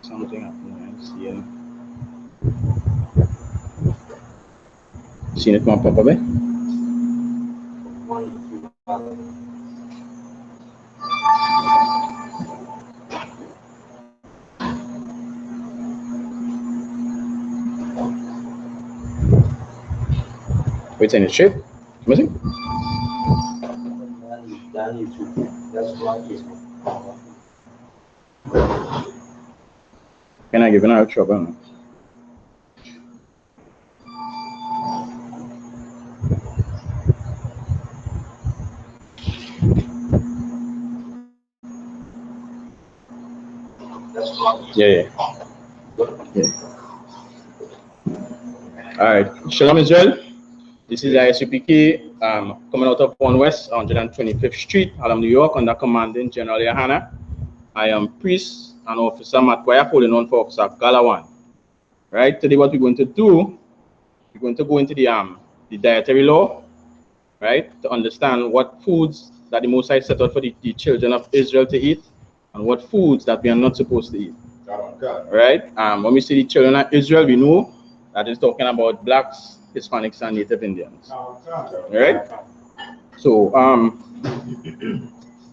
Something happened. Seen it come up, Bobby? Wait, in the shape? Missing? Can I give another trouble? Yeah. All right. Shalom, Israel. This is I.S.U.P.K. Coming out of 1 West, 125th Street, Harlem, New York, under commanding General Yahanna. I am priest and officer Matwaya, holding on for Officer Galawan. Right. Today, what we're going to do, we're going to go into the dietary law, right, to understand what foods that the Most High set out for the children of Israel to eat, and what foods that we are not supposed to eat. Right. When we say the children of Israel, we know that is talking about blacks, Hispanics, and Native Indians. Right. So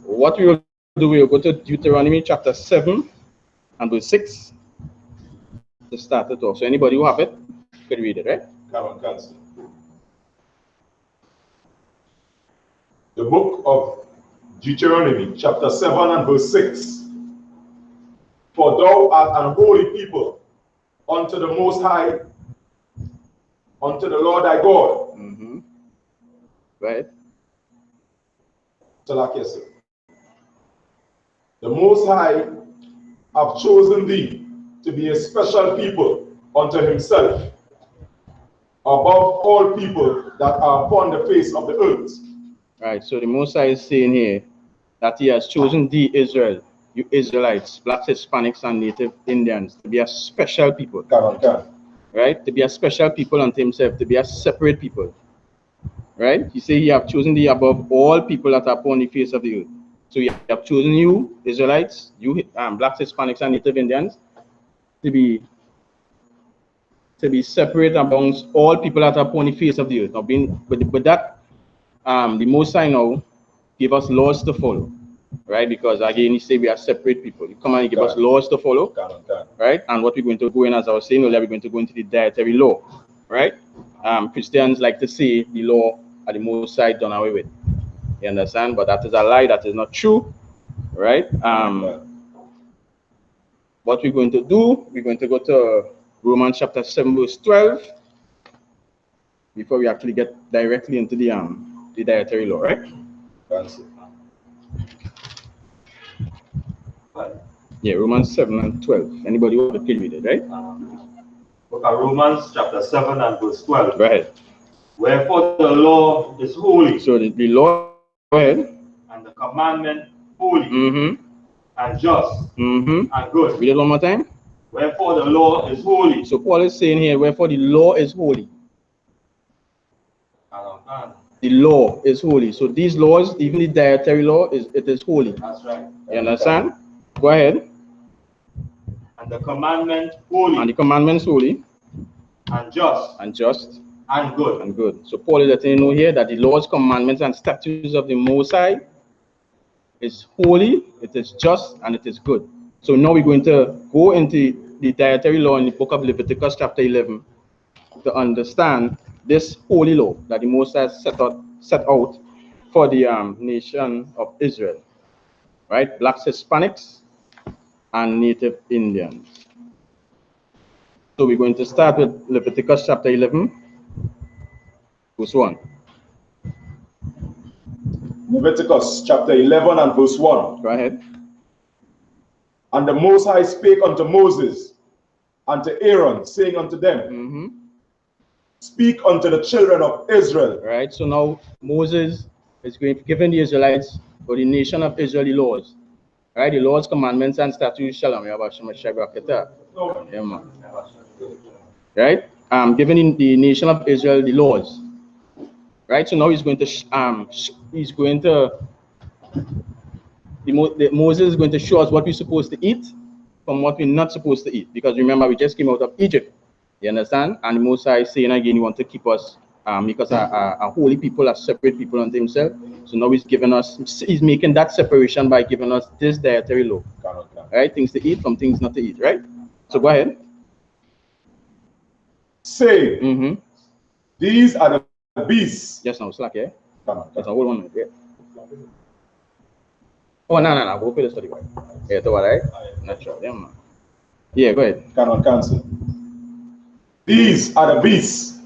what we will do, we will go to Deuteronomy chapter 7 and verse 6 to start it off. So anybody who have it could read it, right? The book of Deuteronomy chapter 7 and verse 6. For thou art an holy people unto the Most High, unto the Lord thy God. Right. So like yes, the Most High have chosen thee to be a special people unto himself, above all people that are upon the face of the earth. Right. So the Most High is saying here that he has chosen thee, Israel, you Israelites, blacks, Hispanics, and Native Indians, to be a special people. Right? To be a special people unto himself, to be a separate people. Right? He say he have chosen thee above all people that are upon the face of the earth. So he have chosen you, Israelites, you blacks, Hispanics, and Native Indians, to be separate amongst all people that are upon the face of the earth. Now, with that, the Most High now give us laws to follow. Right, because again, he say we are separate people. He come and give us laws to follow, right? And what we're going to go in, as I was saying earlier, we're going to go into the dietary law, right? Christians like to say the law are the Most High done away with. You understand? But that is a lie. That is not true, right? What we're going to do, we're going to go to Romans chapter 7, verse 12, before we actually get directly into the dietary law, right? Yeah, Romans 7 and 12. Anybody want to read it, right? Book of Romans chapter 7 and verse 12. Go ahead. Wherefore the law is holy. So the law, go ahead. And the commandment holy. And just. And good. Read it one more time. Wherefore the law is holy. So Paul is saying here, wherefore the law is holy. The law is holy. So these laws, even the dietary law, it is holy. That's right. You understand? Go ahead. And the commandment holy. And the commandments holy. And just. And just. And good. And good. So Paul is letting you know here that the laws, commandments, and statutes of the Most High is holy, it is just, and it is good. So now we're going to go into the dietary law in the book of Leviticus chapter 11 to understand this holy law that the Most High set out for the nation of Israel. Right? Blacks, Hispanics, and Native Indians. So we're going to start with Leviticus chapter 11, verse 1. Leviticus chapter 11 and verse 1. Go ahead. And the Most High spake unto Moses and to Aaron, saying unto them, Speak unto the children of Israel. Right. So now Moses is giving the Israelites, or the nation of Israel, the laws. Right, the laws, commandments, and statutes. Shalom. Right. Giving the nation of Israel the laws. Right. So now he's going to Moses is going to show us what we're supposed to eat from what we're not supposed to eat. Because remember, we just came out of Egypt. You understand? And the Most High is saying again, he wants to keep us, because a holy people, a separate people unto himself. So now he's giving us, he's making that separation by giving us this dietary law. Right? Things to eat from things not to eat, right? So go ahead. Say, these are the beasts. Just now, slack, yeah? That's a whole 1 minute, yeah? Oh, no, go for the study, right? Yeah, that's all right? Not sure, yeah, man. Yeah, go ahead. Cannot cancel. These are the beasts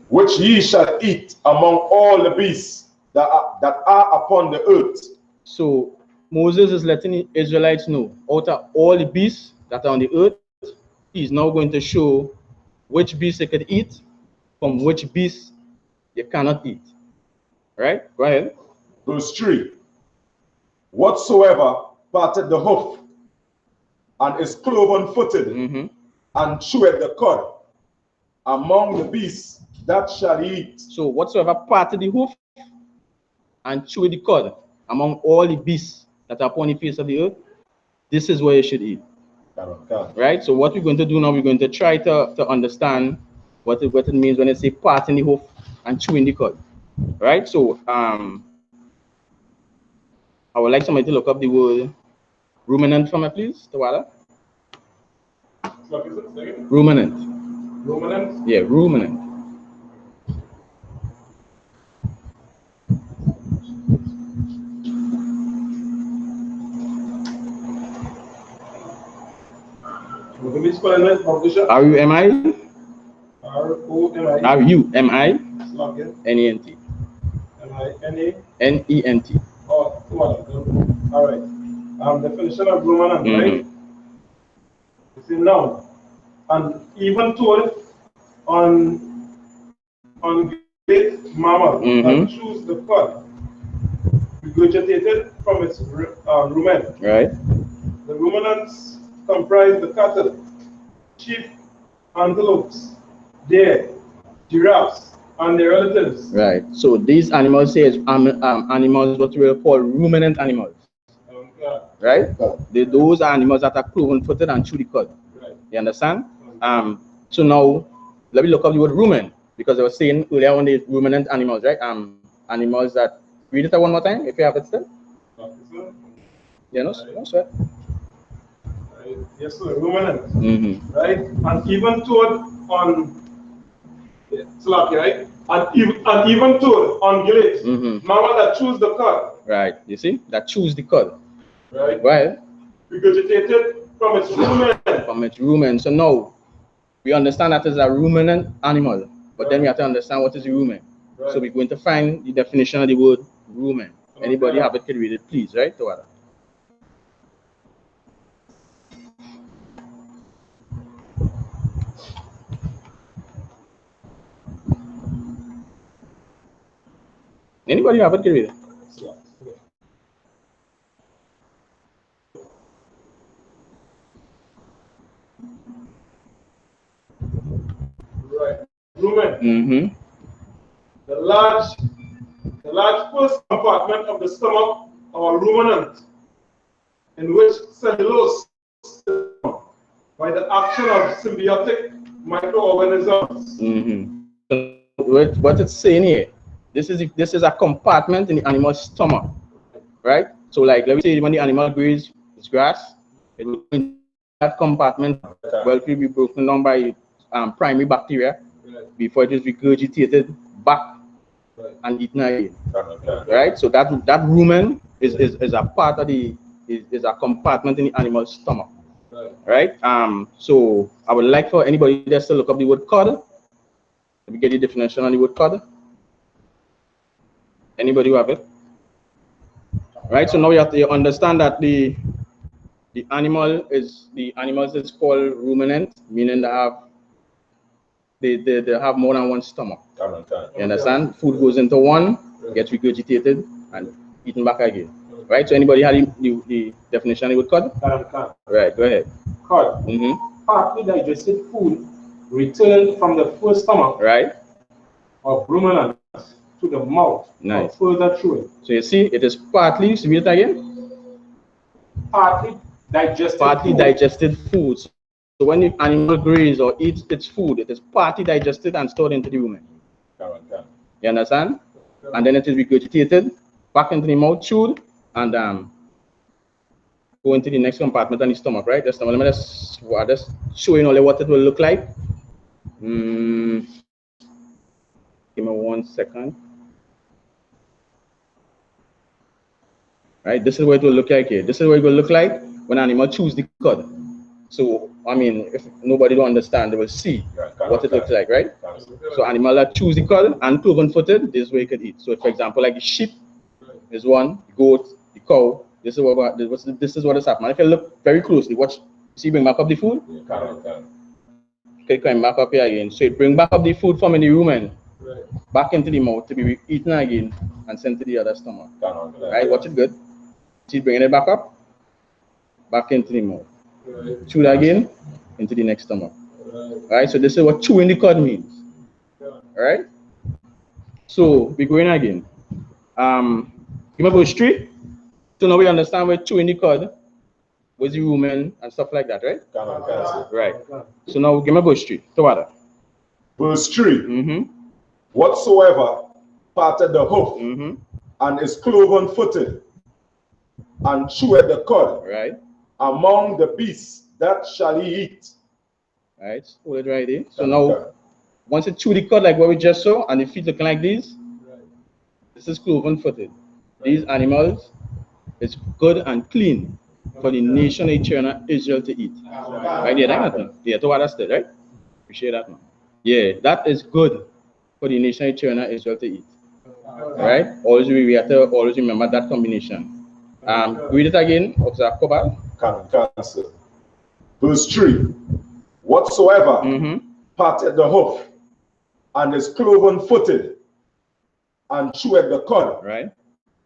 which ye shall eat among all the beasts that are upon the earth. So Moses is letting the Israelites know, out of all the beasts that are on the earth, he's now going to show which beasts they could eat from which beasts you cannot eat. Right? Go ahead. Verse 3. Whatsoever parted the hoof and is cloven-footed and cheweth the cud among the beasts that shall eat. So whatsoever parted the hoof and cheweth the cud among all the beasts that are upon the face of the earth, this is what you should eat. Right? So what we're going to do now, we're going to try to understand what it means when they say parting the hoof and chewing the cud. Right? So I would like somebody to look up the word ruminant for me, please, Tawala. Ruminant. Ruminant? Yeah, ruminant. R-U-M-I? R-O-M-I. R-U-M-I-N-E-N-T. N-E-N-T. Oh, all right. Definition of ruminant, right? It's a noun. And even told on great mammal that chews the cud, regurgitated from its rumen. Right. The ruminants comprise the cattle, sheep, antelopes, deer, giraffes, and their relatives. Right. So these animals say animals what we will call ruminant animals. Right? Those are animals that are cloven-footed and chew the cud. Right. You understand? So now let me look up the word rumen, because I was saying earlier on the ruminant animals, right? Animals that, read it one more time if you have it still. Yeah, no sweat. Yes, sir, ruminant. Right? And even told on Slacky, right? And even told on gillets, mammal that chews the cud. Right. You see? That chews the cud. Right. Right. Regurgitated from its rumen. From its rumen. So now we understand that is a ruminant animal, but then we have to understand what is a rumen. Right. So we're going to find the definition of the word rumen. Anybody have it, can read it, please, right? Anybody have it, can read it? Right. Rumen. The large first compartment of the stomach, or ruminant, in which cellulose by the action of symbiotic microorganisms. What it's saying here, this is a compartment in the animal's stomach, right? So like, let me say when the animal grazes its grass, it will in that compartment will be broken down by primary bacteria before it is regurgitated back and eaten again. Right? So that rumen is a part of is a compartment in the animal's stomach. Right? So I would like for anybody just to look up the word cud. Let me get the definition on the word cud. Anybody who have it? Right? So now you have to understand that the animals is called ruminant, meaning they have more than one stomach. You understand? Food goes into one, gets regurgitated, and eaten back again. Right? So anybody had the definition of the word cud? Right, go ahead. Cud. Partly digested food returned from the first stomach. Right. Of ruminants to the mouth. Nice. For further chewing. So you see, it is partly, read it again. partly digested foods. So when the animal grazes or eats its food, it is partly digested and stored into the rumen. You understand? And then it is regurgitated back into the mouth, chewed, and go into the next compartment on the stomach, right? The stomach. Let me just show you what it will look like. Give me 1 second. Right, this is what it will look like here. This is what it will look like when an animal chews the cud. So, I mean, if nobody don't understand, they will see what it looks like, right? So, animal that chews the cud and cloven-footed, this is where you can eat. So, for example, like the sheep is one, the goat, the cow. This is what is happening. If you look very closely, watch. See, bring back up the food. Okay, come back up here again. So, it bring back up the food from in the rumen, back into the mouth to be eaten again and sent to the other stomach. Right? Watch it good. See, bringing it back up, back into the mouth. Chew it again, into the next stomach. Right? So this is what chewing the cud means. Alright? So we're going again. Give me go straight. So now we understand where chewing the cud was the rumen and stuff like that, right? Right. So now give me go straight. To what? Verse 3. Whatsoever parted the hoof and is cloven-footed and cheweth the cud, right, among the beasts that shall he eat. Right, hold it right there. So now, once it chew the cud like what we just saw, and the feet looking like these, this is cloven-footed. These animals is good and clean for the nation of Israel to eat. Right there, that nothing. Yeah, to what I said, right? Appreciate that, man. Yeah, that is good for the nation of Israel to eat. Right? Always we have to always remember that combination. Read it again, Observe Kobal. Cancel. Verse 3. Whatsoever parted the hoof and is cloven-footed and cheweth the cud, right,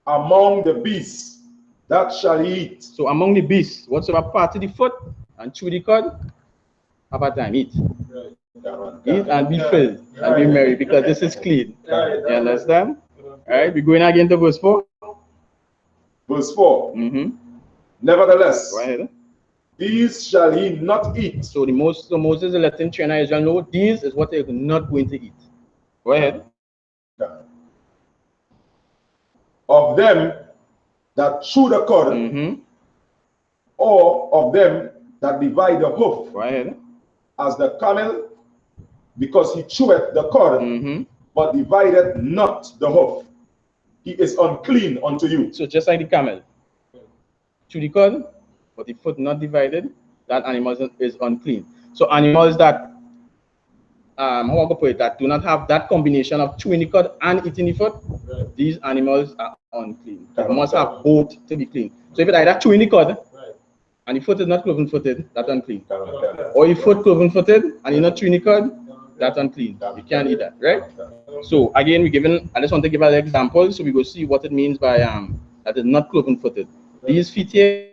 among the beasts that shall he eat. So among the beasts, whatsoever parted the foot and chew the cud, have a time, eat. Eat and be filled and be merry, because this is clean. You understand? Alright, we're going again to verse 4. Verse 4. Nevertheless, go ahead. These shall he not eat. So Moses is letting China Israel know these is what they're not going to eat. Go ahead. Of them that chew the cud, or of them that divide the hoof. Go ahead. As the camel, because he cheweth the cud, but divideth not the hoof. He is unclean unto you. So just like the camel, chew the cud, but the foot not divided, that animal is unclean. So animals that, how I put it, that do not have that combination of chewing the cud and eating the foot, these animals are unclean. They must have both to be clean. So if it's either chewing the cud and the foot is not cloven-footed, that's unclean. Or your foot cloven-footed and you're not chewing the cud, that's unclean. You can't eat that, right? So again, I just want to give an example so we go see what it means by that is not cloven-footed. These feet here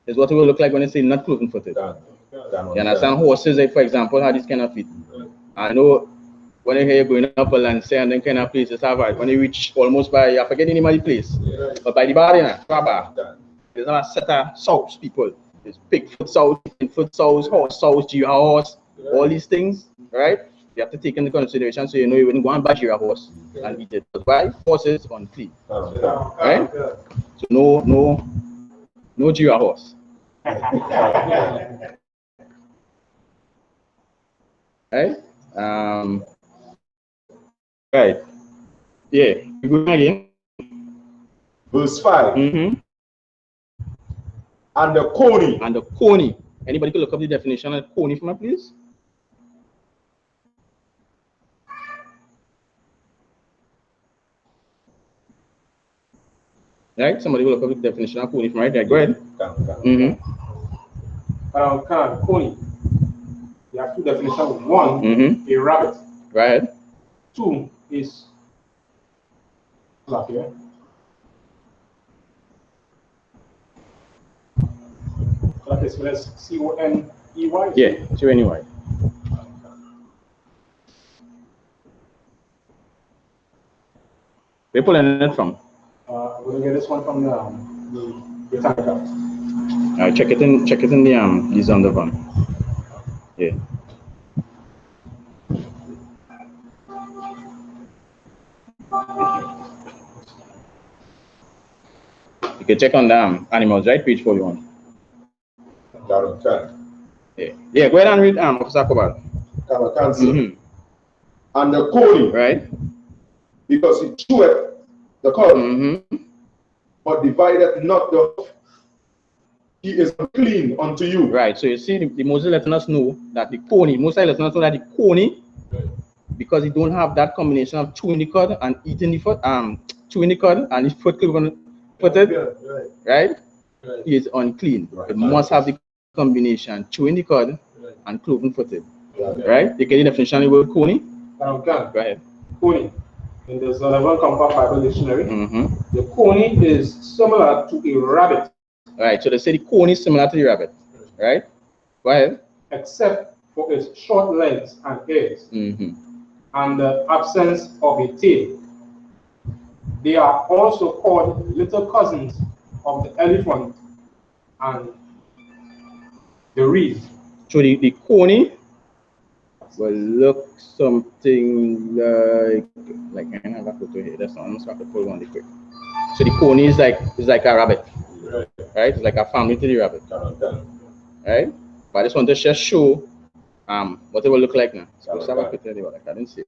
is what it will look like when they say not cloven-footed. You understand? Horses, like, for example, have these kind of feet. I know when you hear going up a land, say, and then kind of places have it. When you reach almost by, I forget the name of the place, but by the bar, there's a set of sows, people. There's pig-foot sows, chicken-foot sows, horse sows, giraffe horse, all these things, right? You have to take into consideration so you know you wouldn't go and buy giraffe horse and eat it. But why? Horses unclean, right? So no giraffe horse. Right? Right. Yeah. We're going again. Verse 5. And the coney. And the coney. Anybody could look up the definition of coney for me, please? Right? Somebody will look up the definition of coney from right there. Go ahead. Coney. You have two definitions. One, a rabbit. Right. Two is black, yeah? That is C-O-N-E-Y? Yeah, C-O-N-E-Y. Where pulling it from? We'll get this one from the tank out. All right, check it in the Zondervan. Yeah. You can check on the animals, right? Page 41. Yeah. Yeah, go ahead and read Officer Kobal. And the Coney, right? Because he cheweth the cud, but divided not the hoof, he is unclean unto you. Right. So you see, the Moses letting us know that the Coney, Moses letting us know that the Coney, because he don't have that combination of chewing the cud and eating the foot, chewing the cud and his foot footed, right? He is unclean. It must have the combination chewing the cud and cloven footed, right? You get the definition of the word Coney? Go ahead. Coney. In the Sullivan Compact Bible Dictionary, the coney is similar to a rabbit. Right, so they say the coney is similar to the rabbit, right? Go ahead. Except for its short legs and ears, and the absence of a tail. They are also called little cousins of the elephant and the reed. So the coney will look something like I have a photo here. That's not. I'm just going to pull one quick. So the coney is like a rabbit, right? It's like a family to the rabbit, right? But I just want to just show what it will look like now. So let's have a picture there. I didn't see it.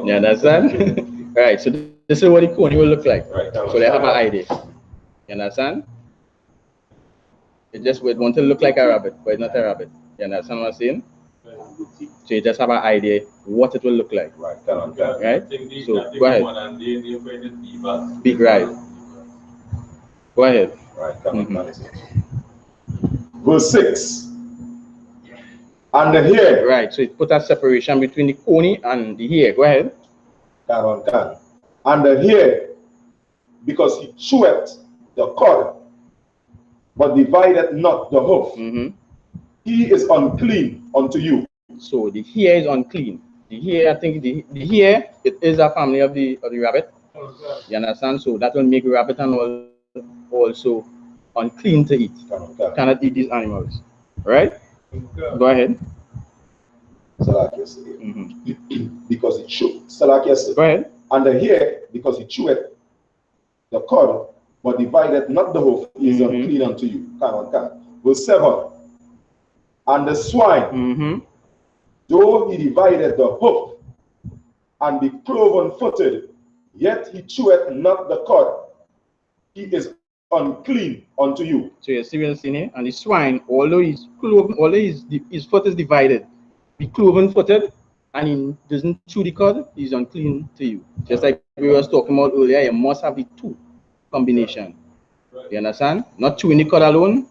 Yeah, that's that. Right, so this is what the coney will look like. Right. So they have an idea. You understand? It just would want to look like a rabbit, but it's not a rabbit. You understand what I'm saying? So you just have an idea what it will look like. Right. Right? So go ahead. Big right. Go ahead. Right. Verse 6. And the hair. Right, so it put a separation between the coney and the hair. Go ahead. And the hair, because he cheweth the cud, but divided not the hoof, he is unclean unto you. So the hair is unclean. The hair, I think the hair, it is a family of the rabbit. You understand? So that will make rabbit and all also unclean to eat. Cannot eat these animals. Right? Go ahead. Because he cheweth. Go ahead. And the hair, because he cheweth the cud, but divided not the hoof, he is unclean unto you. Verse 7. And the swine, though he divided the hoof and be cloven-footed, yet he cheweth not the cud, he is unclean unto you. So you see what I'm saying here? And the swine, although he's cloven, although his foot is divided, be cloven-footed, and he doesn't chew the cud, he's unclean to you. Just like we were talking about earlier, you must have the two combination. You understand? Not chewing the cud alone,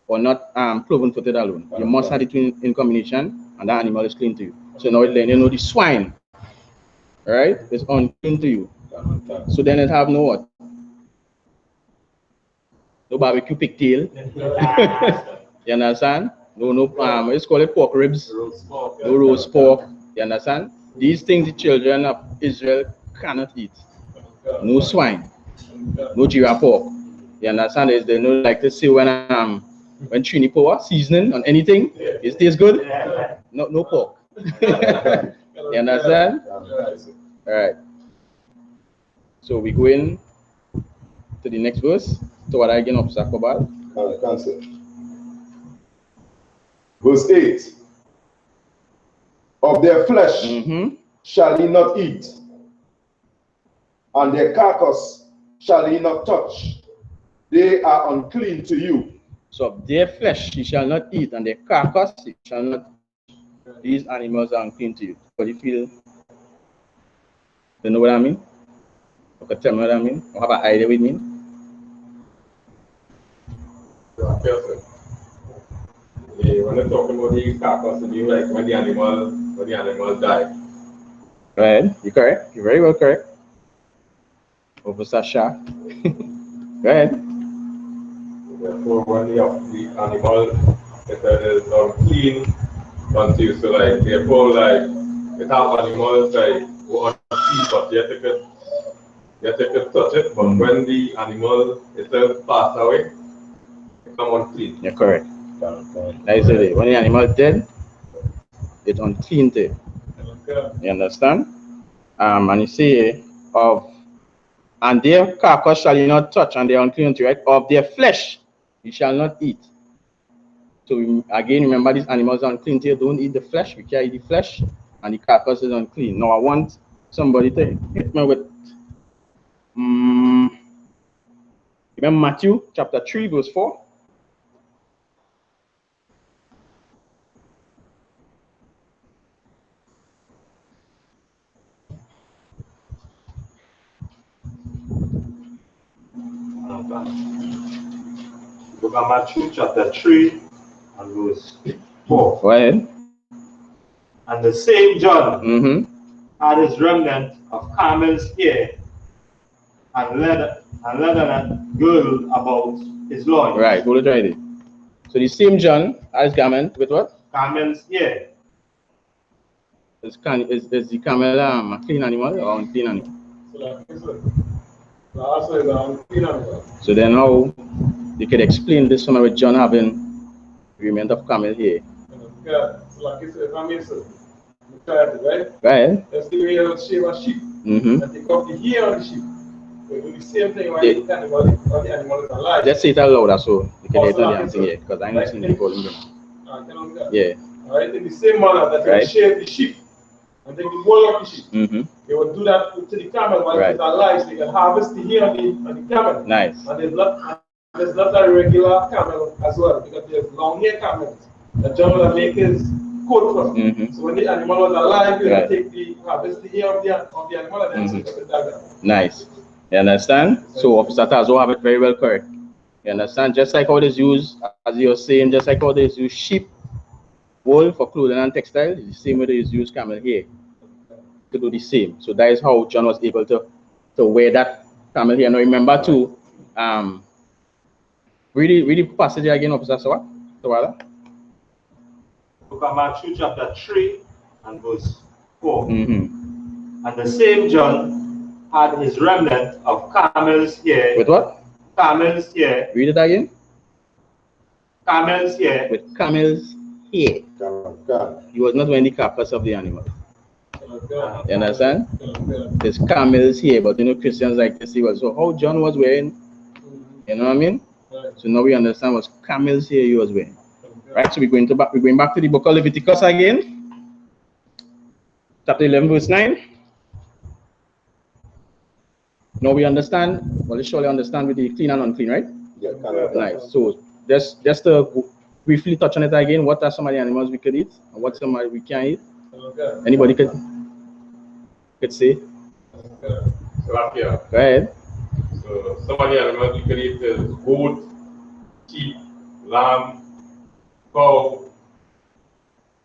or not cloven-footed alone. You must have the two in combination, and that animal is clean to you. So now you know the swine, right, is unclean to you. So then it have no what? No barbecue pigtail. You understand? No, let's call it pork ribs. No roast pork. You understand? These things the children of Israel cannot eat. No swine. No giraffe pork. You understand? They don't like to say when Trini power seasoning on anything, it tastes good. No pork. You understand? All right. So we go in to the next verse. So what I again of Sakobal. Verse 8. Of their flesh shall ye not eat, and their carcass shall ye not touch. They are unclean to you. So of their flesh ye shall not eat, and their carcass ye shall not touch. These animals are unclean to you. What do you feel? You know what I mean? You can tell me what I mean? Or have an idea with me? Yeah, when you're talking about the carcass, you mean like when the animal died. Go ahead. You're correct. You're very well correct. Officer Shah. Go ahead. Therefore, when the animal is unclean until so like therefore like it have animals like who unclean but yet they could touch it, but when the animal itself pass away, it become unclean. You're correct. Like I said, when the animal is dead, it's unclean to it. You understand? And you say and their carcass shall you not touch, and they are unclean to, right? Of their flesh you shall not eat. So again, remember, these animals are unclean to you. Don't eat the flesh. We can't eat the flesh, and the carcass is unclean. Now I want somebody to hit me with remember Matthew chapter 3 verse 4. Book of Matthew chapter 3 and verse 4. Go ahead. And the same John had his remnant of camel's hair and leather girdle about his loins. Right, hold it right there. So the same John has garment with what? Camel's hair. Is the camel a clean animal or unclean animal? So then how you could explain this one with John having remnant of camel hair? Right. That's the way of shave a sheep. And take off the hair on the sheep. We do the same thing when the animal is alive. Let's say it out loud so you can hear the damn thing here, because I know seen people in there. Yeah. Alright, in the same manner that they shave the sheep and take the wool of the sheep. They will do that to the camel while it's alive, so they can harvest the hair on the camel. Nice. And there's not a regular camel as well, because there's long hair camels that John will make his coat from. So when the animal was alive, they will take the harvest the hair of the animal and then stick it down. Nice. You understand? So Officer Tazo have it very well correct. You understand? Just like how it is used, as you're saying, just like how they use sheep wool for clothing and textiles, the same way they use camel hair to do the same. So that is how John was able to wear that camel hair. Now remember to read the passage again, Officer Tawala. Book of Matthew chapter 3 and verse 4. And the same John had his remnant of camel's hair. With what? Camel's hair. Read it again. Camel's hair. With camel's hair. He was not wearing the carcass of the animal. You understand? There's camel's hair, but you know Christians like to see what. So how John was wearing, you know what I mean? So now we understand what camel's hair he was wearing. Right, so we're going back to the book of Leviticus again. Chapter 11, verse 9. Now we understand, well, you surely understand with the clean and unclean, right? Yeah, nice. So just to briefly touch on it again, what are some of the animals we could eat and what some we can't eat? Anybody could say? Go ahead. So some of the animals we could eat is goat, sheep, lamb, cow,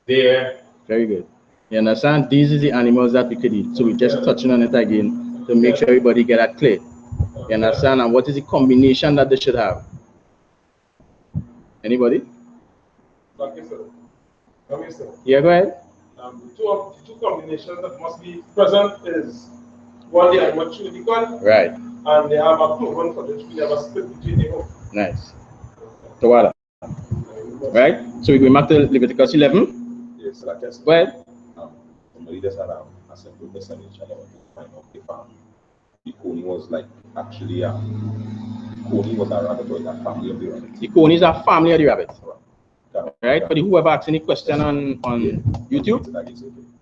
deer. Very good. You understand? These are the animals that we could eat. So we're just touching on it again to make sure everybody get that clear. You understand? And what is the combination that they should have? Anybody? Yeah, go ahead. The two combinations that must be present is one, the animal chew the cud, right, and they have a cloven for which we have a split between the hoof. Nice. Tawala. Right? So we go back to Leviticus 11. Yes, like I said. Go ahead. Somebody just had a simple message to find out the family. The coney was like actually coney was a rabbit or a family of the rabbit. The coney is a family of the rabbit. Right? For whoever asks any question on YouTube.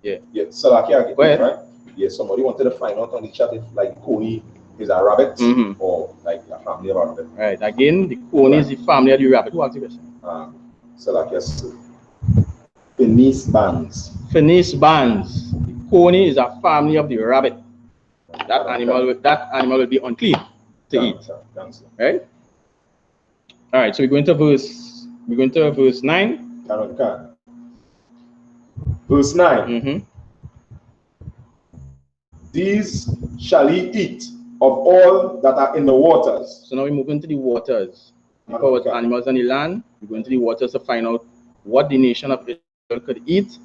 Yeah. Yeah. So like yeah, go ahead. Right? Yeah, somebody wanted to find out on the chat if like coney is a rabbit or like a family of a rabbit. Right. Again, the coney is the family of the rabbit. Who asked the question? So like yes. Finesse bands. Finesse bands. The coney is a family of the rabbit. That animal will be unclean to eat. Right? All right, so we're going to verse 9. Verse 9. Mm-hmm. These shall ye eat of all that are in the waters. So now we move into the waters. Before was animals on the land, we go into the waters to find out what the nation of Israel could eat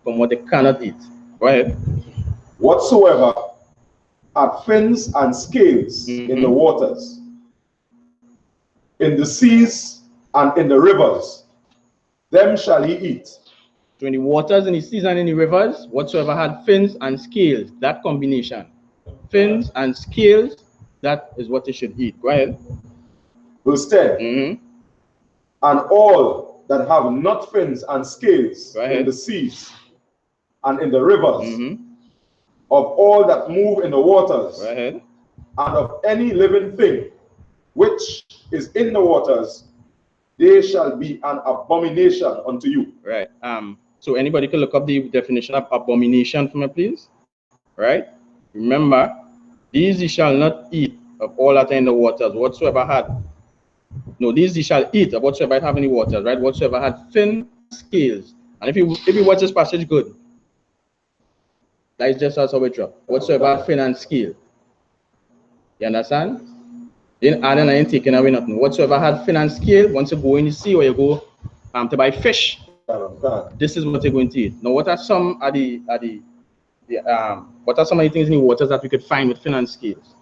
from what they cannot eat. Go ahead. Whatsoever had fins and scales in the waters, in the seas and in the rivers, them shall ye eat. So in the waters, in the seas, and in the rivers, whatsoever had fins and scales, that combination, fins and scales, that is what they should eat. Go ahead. Verse 10. And all that have not fins and scales in the seas and in the rivers, of all that move in the waters, and of any living thing which is in the waters, they shall be an abomination unto you. Right. So anybody can look up the definition of abomination for me, please. Right. Remember, these ye shall not eat of all that are in the waters, whatsoever had. No, these ye shall eat of whatsoever have in the waters, right? Whatsoever had fin scales. And if you watch this passage good, that is just as a drop. Whatsoever fin and scale. You understand? Then adding and taking away nothing. Whatsoever had fin and scale, once you go in the sea or you go to buy fish, this is what you're going to eat. Now, what are some of the what are some of the things in the waters that we could find with fin and scales?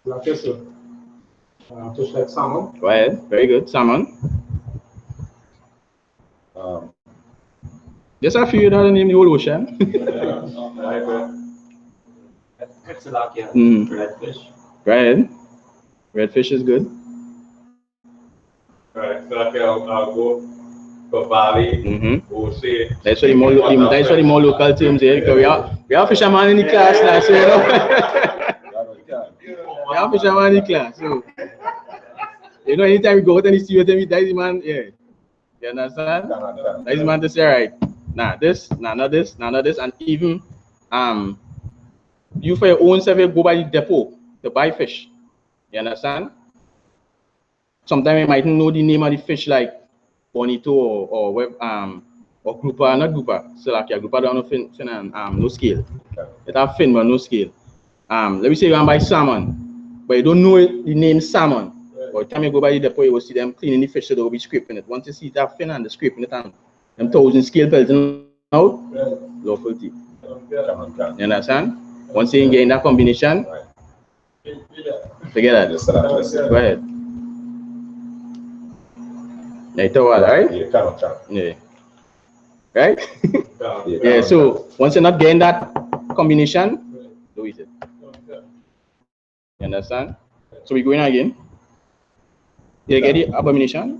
Like this, just like salmon. Go ahead. Very good. Salmon. There's a few that are named the whole ocean. Redfish. Go ahead. Redfish is good. Alright, so I'll go for Bali, Ose. That's why the more local terms here, because we are fishermen in the class now, so you know. We are fishermen in the class, so you know, anytime we go out and see what them, that is man, yeah. You understand? That is man to say, right, nah this, none of this, and even you for your own self go by the depot to buy fish. You understand? Sometimes you might know the name of the fish like bonito or grouper, not grouper. So like grouper don't have fin and no scale. It have fin but no scale. Let me say you want to buy salmon, but you don't know the name salmon. By the time you go by the depot, you will see them cleaning the fish, so they will be scraping it. Once you see that fin and they're scraping it and them 1,000 scale pelting out, lawful tea. You understand? Once you get in that combination, forget that. Go ahead. Right? Yeah. Right? Yeah, so once you're not getting that combination, do it. You understand? So we go in again. You get the abomination?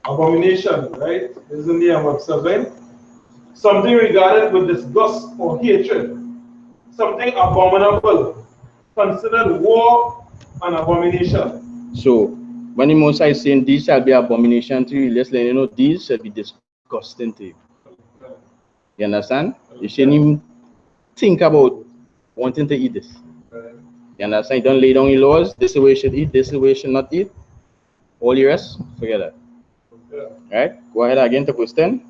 Abomination, right? This is the name of something. Something regarded with disgust or hatred. Something abominable. Considered war and abomination. So when the Most High is saying these shall be abomination to you, let's let you know these shall be disgusting to you. You understand? You shouldn't even think about wanting to eat this. You understand? You don't lay down your laws. This is the way you should eat, this is the way you should not eat. All the rest, forget that. Right? Go ahead again to question.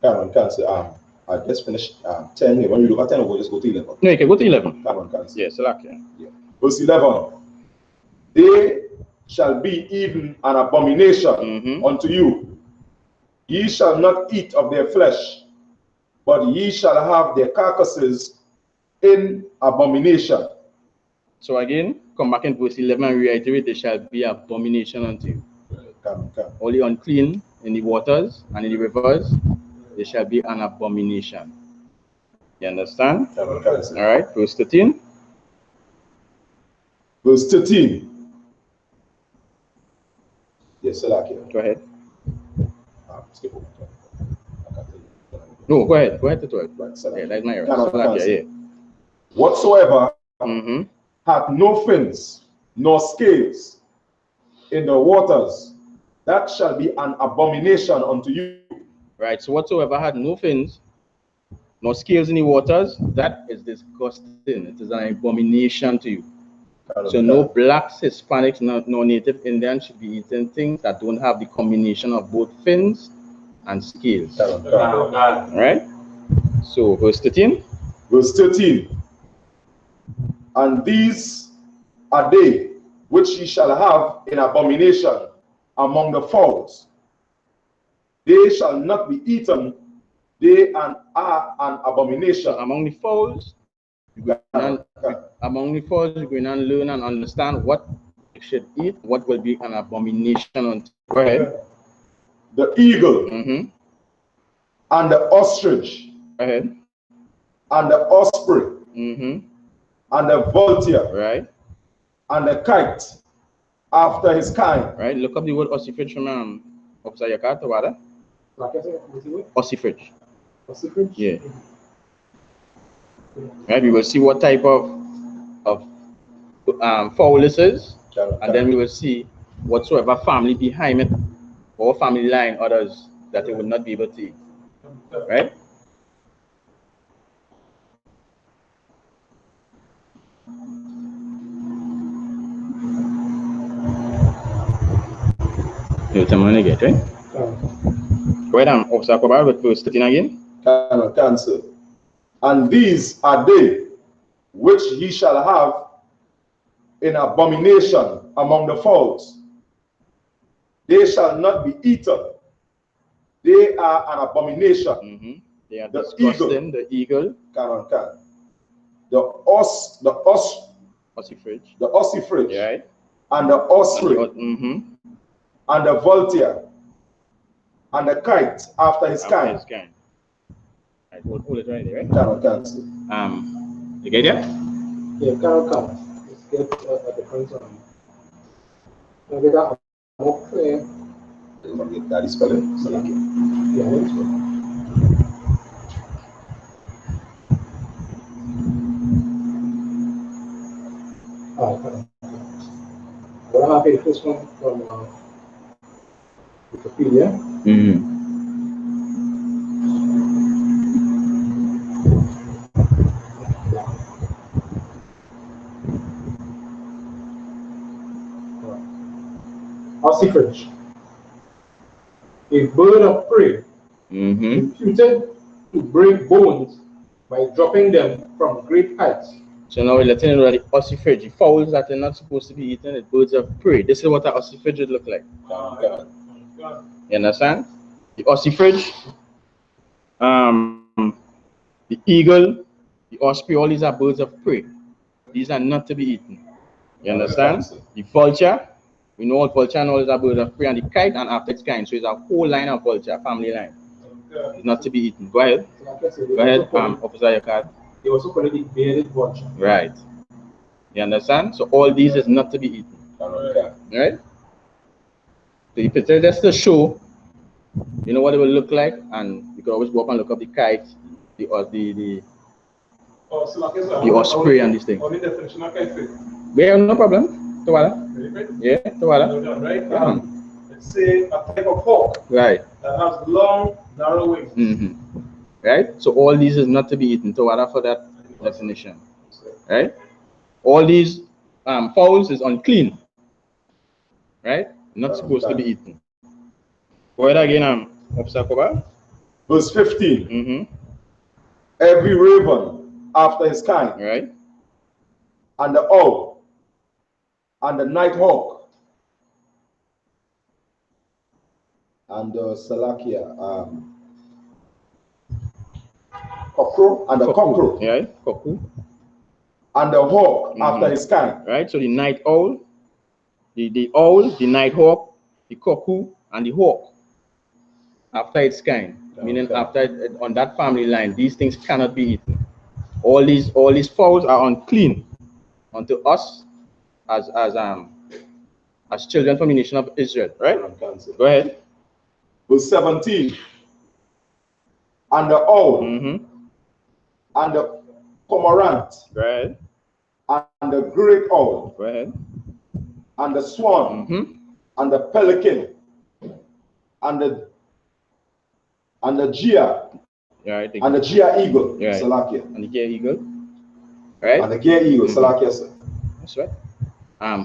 I just finished 10. When you look at 10, we'll just go to 11. No, you can go to 11. Yes, Yeah. Verse 11. They shall be even an abomination unto you. Ye shall not eat of their flesh, but ye shall have their carcasses in abomination. So again, come back in verse 11 and reiterate, they shall be abomination unto you. Only unclean in the waters and in the rivers, they shall be an abomination. You understand? All right, verse 13. Verse 13. Yes, Go ahead. No, go ahead. Go ahead to 12. Yeah, that's my error. Whatsoever hath no fins nor scales in the waters, that shall be an abomination unto you. Right, so whatsoever had no fins nor scales in the waters, that is disgusting. It is an abomination to you. So no blacks, Hispanics, no native Indians should be eating things that don't have the combination of both fins and scales. Right? So verse 13. Verse 13. And these are they which ye shall have in abomination among the fowls. They shall not be eaten, they are an abomination. So among the fowls, you're going to learn and understand what you should eat, what will be an abomination. Go ahead. The eagle and the ostrich. Go ahead. And the osprey. And the vulture. Right. And the kite after his kind. Right. Look up the word ossifrage from Officer Yakat, Tawada. Ossifrage. Ossifrage? Yeah. Right. We will see what type of fowl this is, and then we will see whatsoever family behind it or family line others that it would not be able to eat. Right? You tell me again, right? Go ahead and Officer Kobar with verse 13 again. Cancel. And these are they which ye shall have in abomination among the fowls. They shall not be eaten. They are an abomination. They are disgusting. The eagle. The ossifrage. The ossifrage. Right. And the osprey. And the vulture. And the kite after his kind. Right, hold it right there, right? Cancel. You get it? Yeah, cannot. Let's get a different one. Now get that more clear. That is spelling. Yeah, that's good. Alright, what I have here, the first one from Wikipedia. Ossifrage, a bird of prey, reputed to break bones by dropping them from great heights. So now we're letting you know that the ossifrage, the fowls that are not supposed to be eaten, the birds of prey. This is what an ossifrage would look like. You understand? The ossifrage, the eagle, the osprey, all these are birds of prey. These are not to be eaten. You understand? The vulture, we know what vulture and all these are birds of prey, and the kite and after its kind. So it's a whole line of vulture, family line. It's not to be eaten. Go ahead. Go ahead, Officer Yakat. They also call it the bearded vulture. Right. You understand? So all these is not to be eaten. Right? So the picture just to show, you know what it will look like, and you can always go up and look up the kite, the osprey and this thing. Yeah, no problem. Tawala. Yeah, Tawala. Right? Yeah. Let's say a type of hawk. Right. That has long, narrow wings. Right? So all these is not to be eaten. Tawala for that definition. Right? All these fowls is unclean. Right? Not supposed to be eaten. Go ahead again, Officer Koba. Verse 15. Every raven after his kind. Right. And the owl. And the night hawk. And the salakia. Cockroach and the cockroach. Yeah, cockroach. And the hawk after his kind. Right, so the night owl, the owl, the night hawk, the cuckoo, and the hawk after its kind. Meaning after on that family line, these things cannot be eaten. All these fowls are unclean unto us as children from the nation of Israel. Right? Go ahead. Verse 17. And the owl. And the cormorant. Go ahead. And the great owl. Go ahead. And the swan. And the pelican. And the gia. Right. And the gia eagle. Right. Salakia. And the gia eagle. Right. And the gia eagle. Salakia, sir. That's right.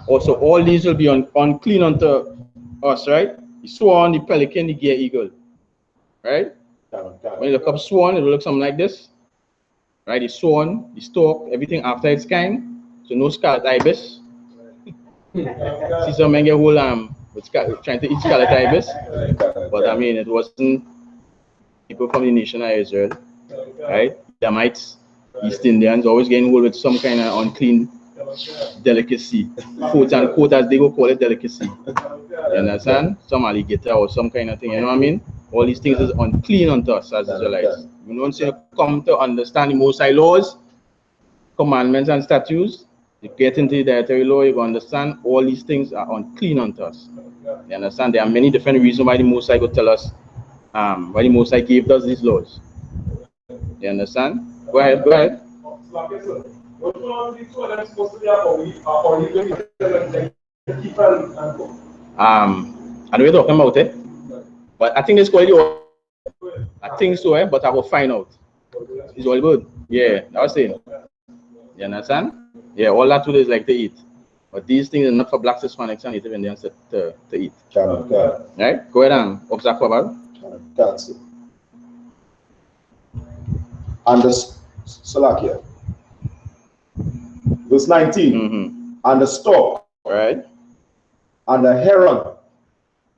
Also, all these will be unclean unto us, right? The swan, the pelican, the gear eagle, right? When you look up swan, it will look something like this, right? The swan, the stork, everything after its kind. So no scarlet ibis. See some men get whole trying to eat scarlet ibis, but I mean it wasn't people from the nation of Israel, right? Damites, East Indians always getting hold with some kind of unclean delicacy, quote unquote, as they go call it, delicacy. You understand? Some alligator or some kind of thing, you know what I mean? All these things is unclean unto us as Israelites. Once you come to understand the Most High laws, commandments, and statutes, you get into the dietary law, you understand all these things are unclean unto us. You understand? There are many different reasons why the Most High could tell us, why the Most High gave us these laws. You understand? Go ahead, go ahead. Which one of these two are supposed to be I know you're talking about it, but I think it's quality. I think so, but I will find out. It's all good. Yeah, I was saying. You understand? Yeah, all that food is like to eat. But these things are not for blacks, Hispanics, and Native Indians to eat. Right? Go ahead and observe about. And the Salakia. Verse 19. And the stork. Right. And the heron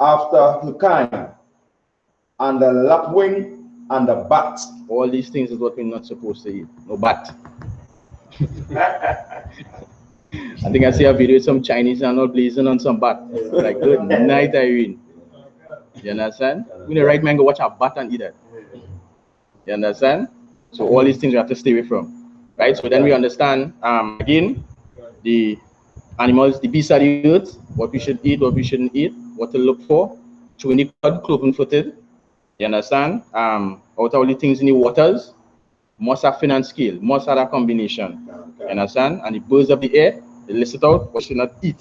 after her kind. And the lapwing and the bat. All these things is what we're not supposed to eat. No bat. I think I see a video with some Chinese and all blazing on some bat. Like, good night, Irene. You understand? When the right man go watch a bat and eat it. You understand? So all these things we have to stay away from. Right? So then we understand, again, the animals, the beasts of the earth, what we should eat, what we shouldn't eat, what to look for. Chewing cloven-footed. You understand? Out of all the things in the waters, must have fin and scale, must have that combination. You understand? And the birds of the air, they list it out, what should not eat.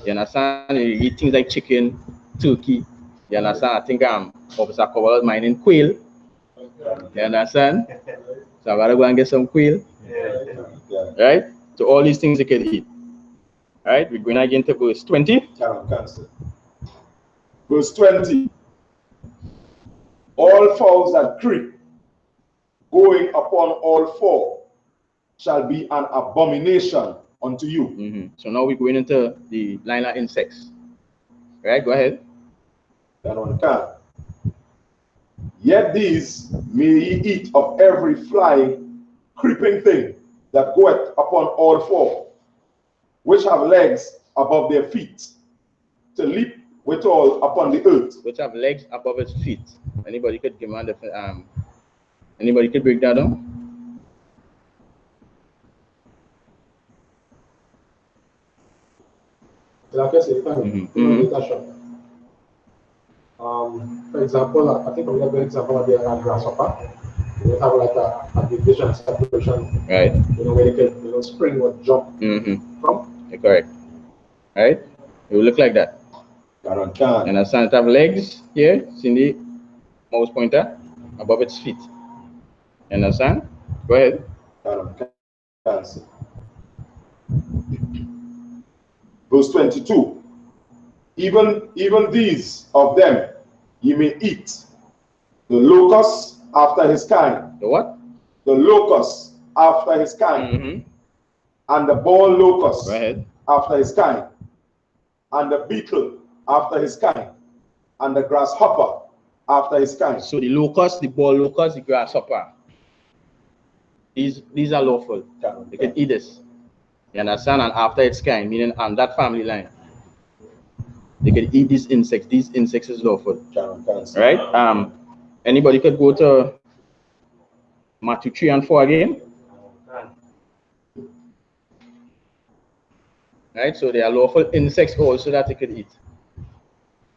You understand? You eat things like chicken, turkey. You understand? I think Officer Cowell mining quail. You understand? So I gotta go and get some quail. Right? So all these things you can eat. Right? We're going again to verse 20. Verse 20. All fowls that creep, going upon all four, shall be an abomination unto you. So now we're going into the line of insects. Right? Go ahead. Yet these may ye eat of every flying, creeping thing that goeth upon all four, which have legs above their feet, to leap withal upon the earth. Which have legs above its feet. Anybody could give me anybody could break that down? Like I say, for example, I think I'm going to example of the grasshopper. They have like a division, separation, right? You know, where they can spring or jump from. You're correct. Right? It will look like that. And a sun have legs here, see the mouse pointer above its feet. You understand? Go ahead. Verse 22. Even these of them ye may eat. The locust after his kind. The what? The locust after his kind. And the ball locust after his kind. And the beetle after his kind. And the grasshopper after his kind. So the locust, the ball locust, the grasshopper. These are lawful. They can eat this. You understand? And after its kind, meaning on that family line. They can eat these insects. These insects is lawful. Right? Anybody could go to Matthew 3 and 4 again. Right? So they are lawful insects also that they could eat.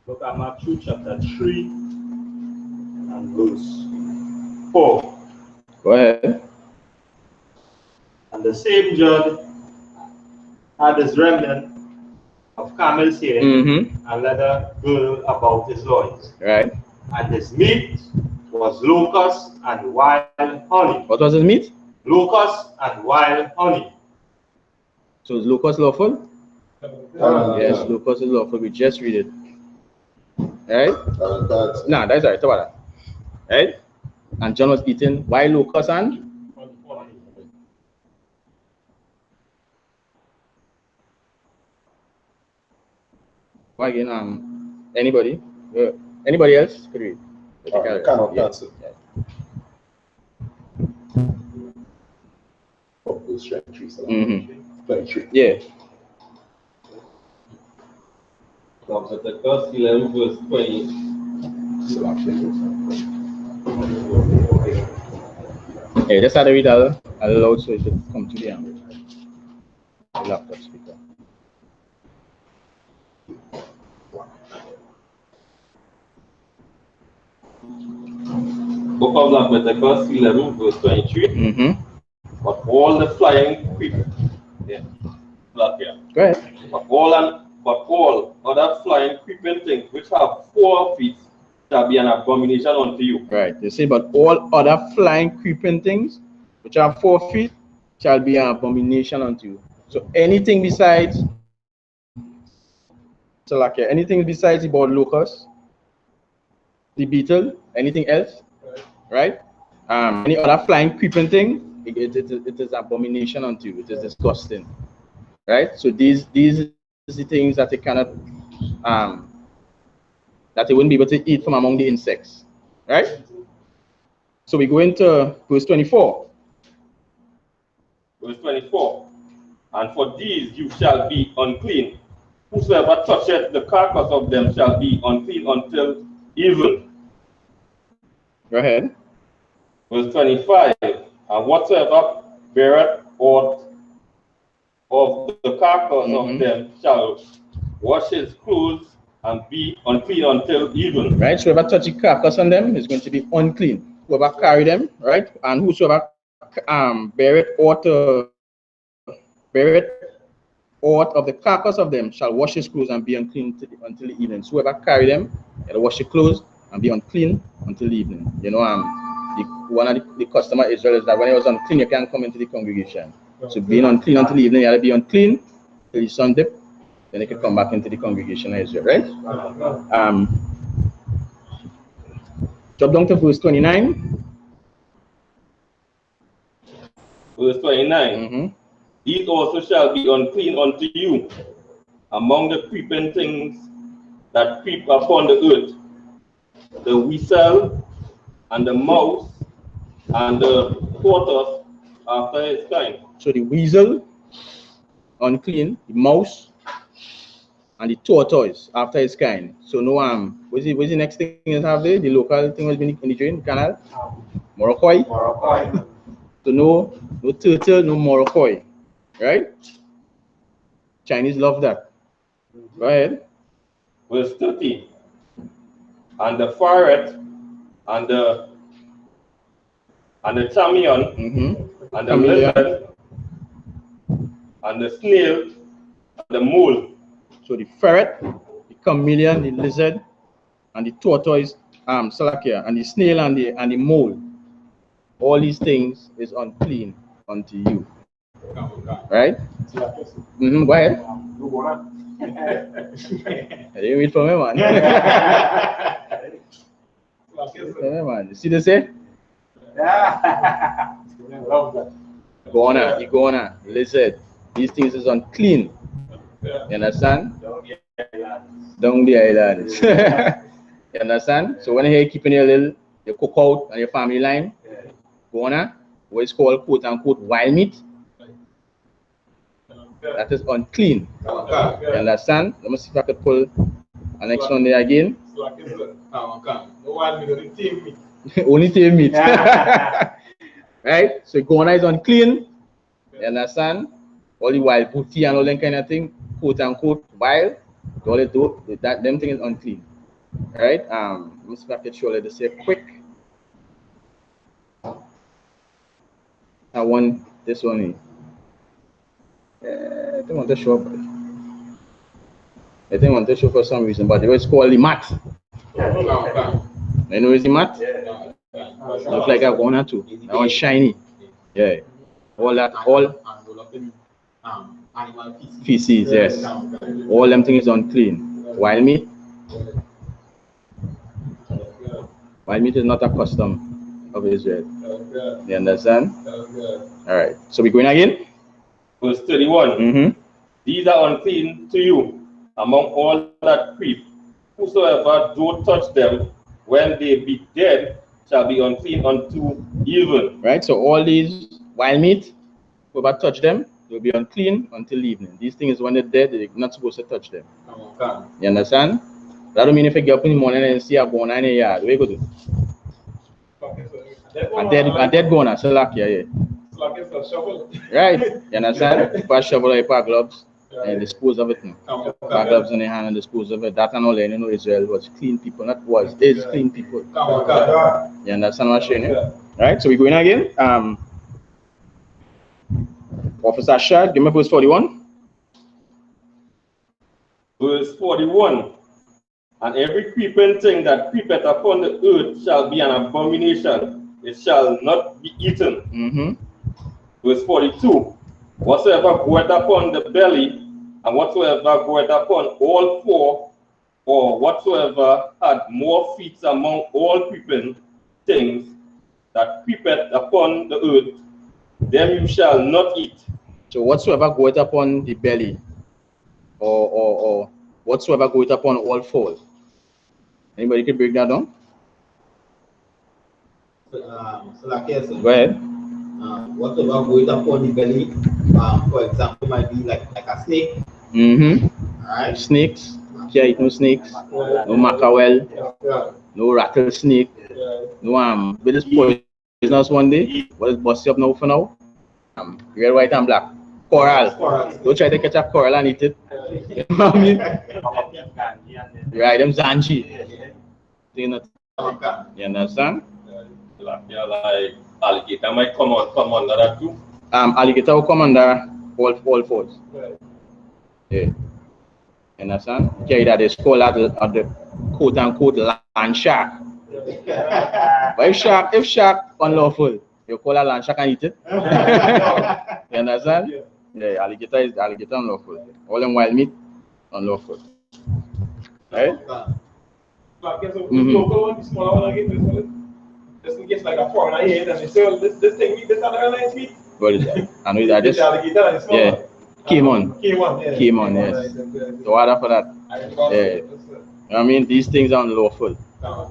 Look at Matthew chapter 3 and verse 4. Go ahead. And the same judge had his remnant of camel's hair and leather girdle about his loins. Right. And his meat was locust and wild honey. What was his meat? Locust and wild honey. So is locust lawful? Yes, locus is lawful. We just read it. Right? No, that's right. Talk about that. Right? And John was eating wild locust and again, anybody? Anybody else? Could read? Cannot cancel. Yeah. Leviticus 11 verse 20. Yeah, just had to read out loud so it should come to the laptop speaker. Book of Leviticus 11 verse 23. But all the flying creepers, Go ahead. But all other flying creeping things which have 4 feet shall be an abomination unto you. Right. They say, but all other flying creeping things which have 4 feet shall be an abomination unto you. So anything besides, anything besides the board locust, the beetle, anything else, right? Any other flying creeping thing, it is abomination unto you. It is disgusting, right? So these are the things that they cannot, that they wouldn't be able to eat from among the insects, right? So we go into verse 24. Verse 24. And for these you shall be unclean. Whosoever toucheth the carcass of them shall be unclean until even. Go ahead. Verse 25. And whatsoever beareth aught of the carcass of them shall wash his clothes and be unclean until even. Right? So whoever touch the carcass on them is going to be unclean. Whoever carry them, right? And whosoever beareth aught of the carcass of them shall wash his clothes and be unclean until the evening. So whoever carry them, they'll wash your clothes and be unclean until the evening. You know, one of the customer Israel is that when he was unclean, you can't come into the congregation. So being unclean until the evening, you have to be unclean till the sun dip, then you can come back into the congregation of Israel, right? Drop down to verse 29. Verse 29. These also shall be unclean unto you among the creeping things that creep upon the earth, the weasel and the mouse and the tortoise after his kind. So the weasel, unclean, the mouse, and the tortoise after his kind. So no what's the next thing you have there? The local thing has been in the drain canal? Morocco. So no turtle, no Morocco. Right? Chinese love that. Go ahead. Verse 30. And the ferret and the tamion and the lizard and the snail and the mole. So the ferret, the chameleon, the lizard, and the tortoise, salakia, and the snail and the mole. All these things is unclean unto you. Right? Go ahead. I didn't read from him, man. You see this here? Yeah. Love that. Iguana, lizard. These things is unclean. You understand? Down the islands. You understand? So when you're keeping your cookout and your family line, iguana, what is called quote unquote wild meat, that is unclean. You understand? Let me see if I could pull the next one there again. Only tame meat. Right? So iguana is unclean. You understand? All the wild booty and all that kind of thing, quote unquote wild, all it do, them thing is unclean. Right? Let me see if I can show you this here quick. I want this one here. I don't want to show up. I didn't want to show for some reason, but it was called the mat. You know it's the mat? Look like I want to. That one shiny. Yeah. All that, all. animal feces, yes. All them things is unclean. Wild meat. Wild meat is not a custom of Israel. You understand? All right. So we're going again. Verse 31. These are unclean to you among all that creep. Whosoever do touch them when they be dead shall be unclean unto even. Right. So all these wild meat, whoever touch them, they'll be unclean until evening. These things, when they're dead, they're not supposed to touch them. You understand? That don't mean if you get up in the morning and see a bone in your yard, what you go do? A dead bone, so like yeah. Right. You understand? You put a shovel or you put gloves and dispose of it. Put gloves in your hand and dispose of it. That and all, you know, Israel was clean people, not was, is clean people. You understand what I'm saying? Yeah? Right. So we're going again. Officer Shad, give me verse 41. Verse 41. And every creeping thing that creepeth upon the earth shall be an abomination. It shall not be eaten. Verse 42. Whatsoever goeth upon the belly, and whatsoever goeth upon all four, or whatsoever had more feet among all creeping things that creepeth upon the earth, them you shall not eat. So whatsoever goeth upon the belly, or whatsoever goeth upon all four. Anybody can break that down? Go ahead. Whatever goes upon the belly, for example, might be like a snake. Right? Snakes. Can't eat no snakes. No mackerel. No rattlesnake. No but this poisonous one day. What is busting up now for now? Red, white, and black. Coral. Don't try to catch a coral and eat it. You know what I mean? Right, them zanji. You understand? Yeah, like alligator might come under that too. Alligator will come under all fours. Yeah. You understand? Okay, that is called at the quote unquote land shark. But if shark unlawful, you call a land shark and eat it. You understand? Yeah, alligator unlawful. All them wild meat unlawful. Right? Just in case like a foreigner here and they say, oh, this thing, this other airlines meat. What is that? I know that. Yeah. Cayman, yes. So order for that. Yeah. I mean, these things are unlawful.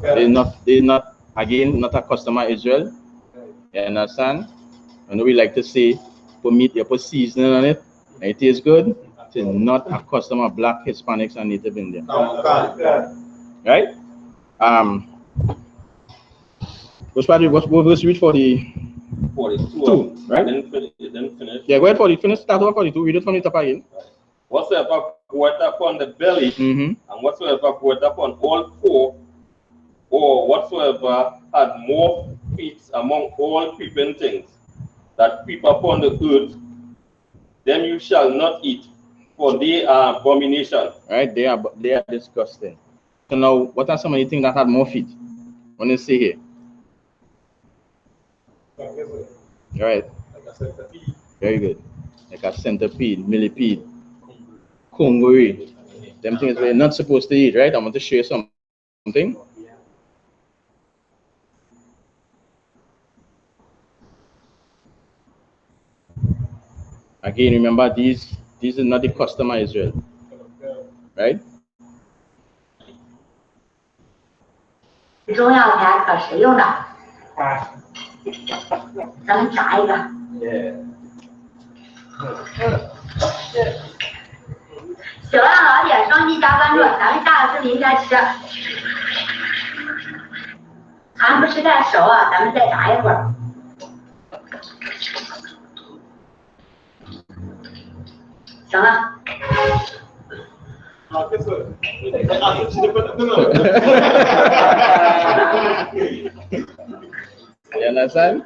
They're not again not a customer Israel. You understand? I know we like to say for meat you put seasoning on it and it tastes good. It's not a customer black, Hispanics, and Native Indian. Right? What verse read for the 42, right? Didn't finish. Yeah, go ahead for the finish. Start over 42. Read it from the top again. Whatsoever goeth upon the belly, and whatsoever goeth upon all four, or whatsoever had more feet among all creeping things that creep upon the earth, them you shall not eat, for they are abomination. Right? They are disgusting. So now, what are some of the things that had more feet? When you say here. All right. Very good. Like a centipede, millipede, congory. Them things we're not supposed to eat, right? I want to show you something. Again, remember these are not the customer Israel. Right? 中药材可实用的，咱们炸一个。小样老铁，双击加关注，咱们下个视频再吃。还不是太熟啊，咱们再炸一会儿。行了。You understand?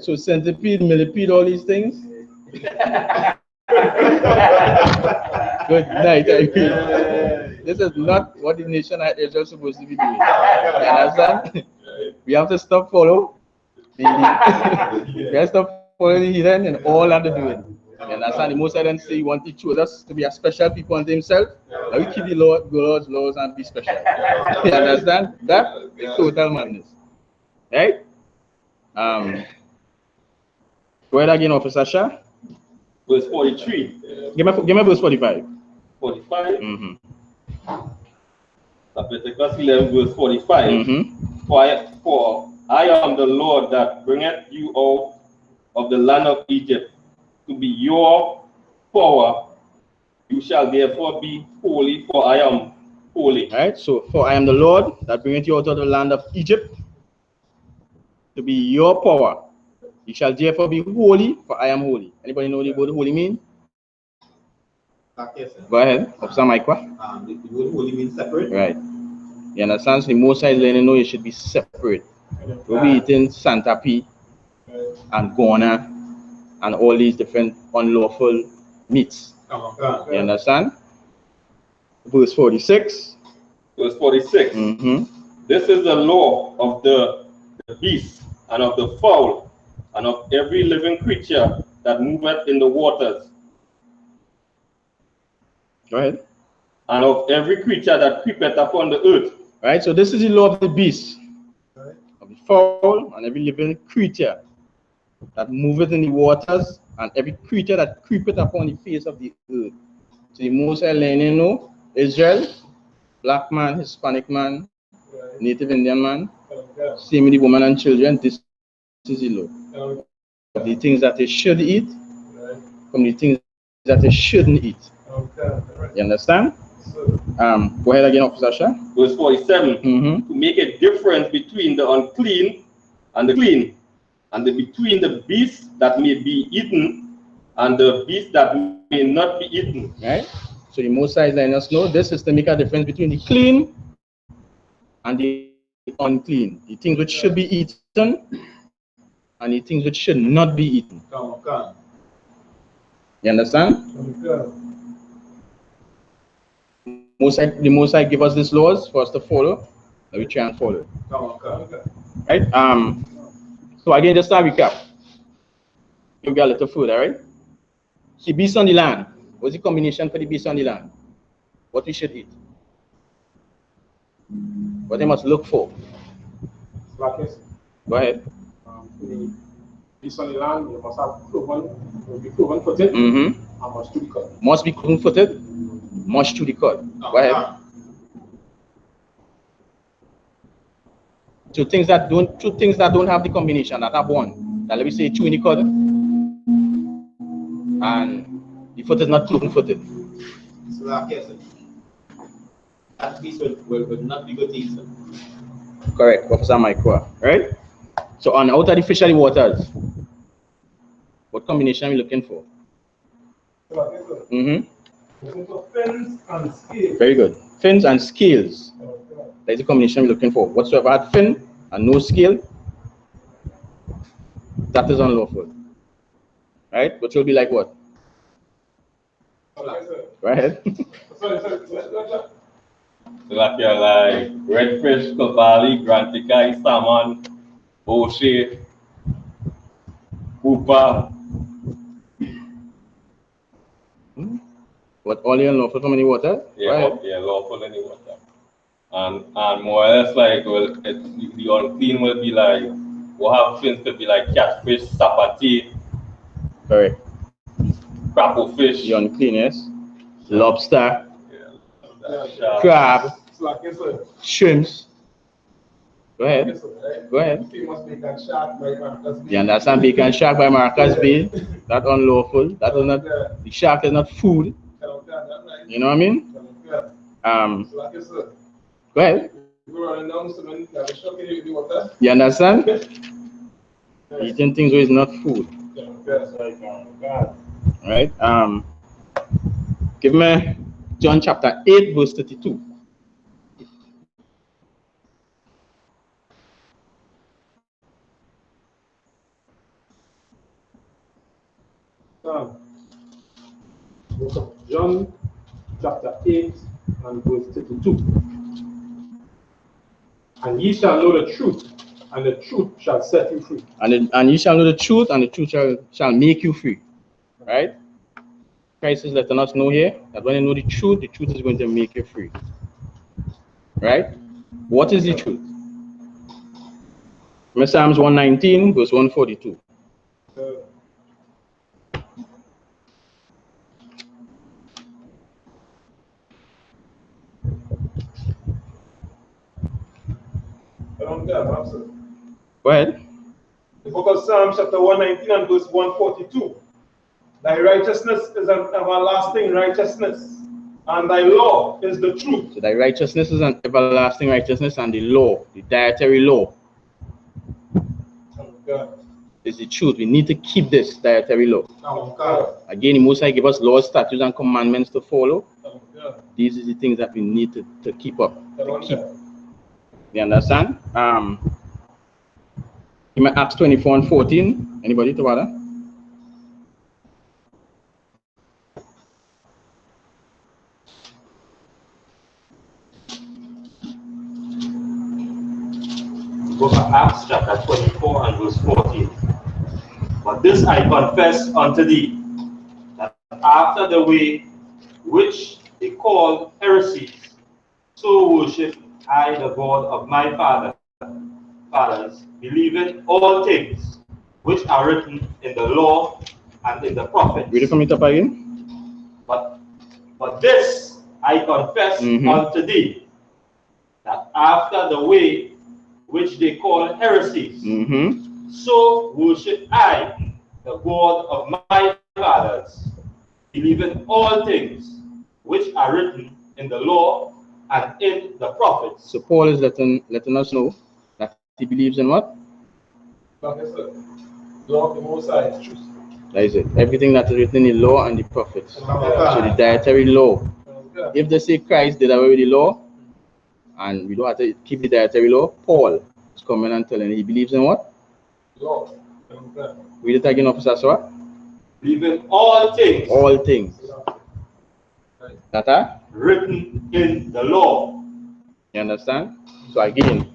So centipede, millipede, all these things. Good night. This is not what the nation is just supposed to be doing. You understand? We have to stop follow. We have to stop follow the heathen and all have to do it. You understand? The Most High then say he want to choose us to be a special people unto himself. Now we keep the God's laws and be special. You understand? That is total madness. Right? Go ahead again, Officer Shah. Verse 43. Give me verse 45. 45. Leviticus 11, verse 45. For I am the Lord that bringeth you out of the land of Egypt to be your power. You shall therefore be holy, for I am holy. All right, so for I am the Lord that bringeth you out of the land of Egypt to be your power. You shall therefore be holy, for I am holy. Anybody know what holy mean? Yes, Go ahead, Officer Maikwa. The word holy means separate. Right. You understand? So the Most High is letting you know you should be separate. You'll be eating Santa P and Gona and all these different unlawful meats. You understand? Verse 46. Verse 46. This is the law of the beast and of the fowl and of every living creature that moveth in the waters. Go ahead. And of every creature that creepeth upon the earth. Right, so this is the law of the beast, of the fowl, and every living creature that moveth in the waters, and every creature that creepeth upon the face of the earth. So the Most High letting you know, Israel, black man, Hispanic man, Native Indian man, same with the woman and children, this is the law. The things that they should eat from the things that they shouldn't eat. You understand? Go ahead again, Officer Shah. Verse 47. To make a difference between the unclean and the clean, and between the beasts that may be eaten and the beasts that may not be eaten. Right? So the Most High is letting us know this is to make a difference between the clean and the unclean. The things which should be eaten and the things which should not be eaten. You understand? The Most High give us these laws for us to follow, and we try and follow. Right? So again, just to recap. Give you a little food, all right? The beast on the land. What's the combination for the beast on the land? What we should eat? What they must look for? Go ahead. The beast on the land, you must have cloven footed, and must chew the cud. Must be cloven footed, must chew the cud. Go ahead. Two things that don't have the combination, that have one. That let me say chewing the cud, and the foot is not cloven footed. So that beast will not be good to eat. Correct, Professor Maikwa. Right? So on out of the fishery waters, what combination are we looking for? Looking for fins and scales. Very good. Fins and scales. That's the combination we're looking for. Whatsoever had fin and no scale, that is unlawful. Right? Which will be like what? Go ahead. Like you're like redfish, cavali, grantica, salmon, oshe, pupa. What all unlawful from any water? Yeah, yeah, lawful in the water. And more or less like, well, the unclean will be like, we'll have fins could be like catfish, sapati. Correct. Crapplefish. The unclean, yes. Lobster. Yeah. Crab. Shrimps. Go ahead. Go ahead. You understand bacon shark by Marcus Bay? That unlawful. That is not, the shark is not food. You know what I mean? Go ahead. You understand? Eating things which is not food. Right? Give me John chapter 8, verse 32. John chapter 8 and verse 32. And ye shall know the truth, And the truth shall set you free. And you shall know the truth, and the truth shall make you free. Right? Christ is letting us know here that when you know the truth is going to make you free. Right? What is the truth? Psalms 119, verse 142. Go ahead. The book of Psalms, chapter 119 and verse 142. Thy righteousness is an everlasting righteousness, and thy law is the truth. So thy righteousness is an everlasting righteousness, and the law, the dietary law, is the truth. We need to keep this dietary law. Again, the Most High give us laws, statutes, and commandments to follow. These are the things that we need to keep up. You understand? Acts 24 and 14. Anybody to bother? Book of Acts, chapter 24 and verse 14. But this I confess unto thee, that after the way which they call heresies, so worship I the God of my fathers, believing all things which are written in the law and in the prophets. Read it from the top again. But this I confess unto thee, that after the way which they call heresies, so worship I the God of my fathers, believing all things which are written in the law and in the prophets. So Paul is letting us know that he believes in what? Law of the Most High is truth. That is it. Everything that is written in the law and the prophets. So the dietary law. If they say Christ did away with the law, and we don't have to keep the dietary law, Paul is coming and telling he believes in what? Law. Read it again, Officer Swat. Believing all things. All things. That are written in the law. You understand? So again,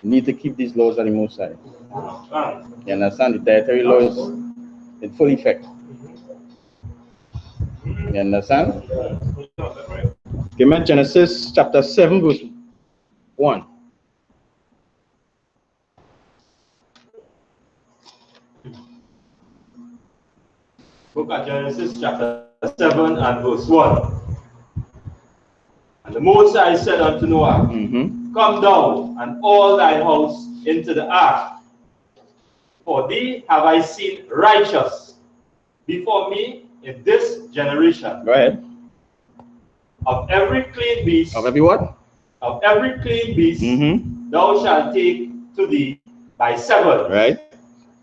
you need to keep these laws at the Most High. You understand? The dietary law is in full effect. You understand? Give me Genesis chapter 7, verse 1. Book of Genesis chapter 7 and verse 1. And the Most High said unto Noah, Come down and all thy house into the ark, for thee have I seen righteous before me in this generation. Go ahead. Of every clean beast. Of every what? Of every clean beast thou shalt take to thee by 7. Right.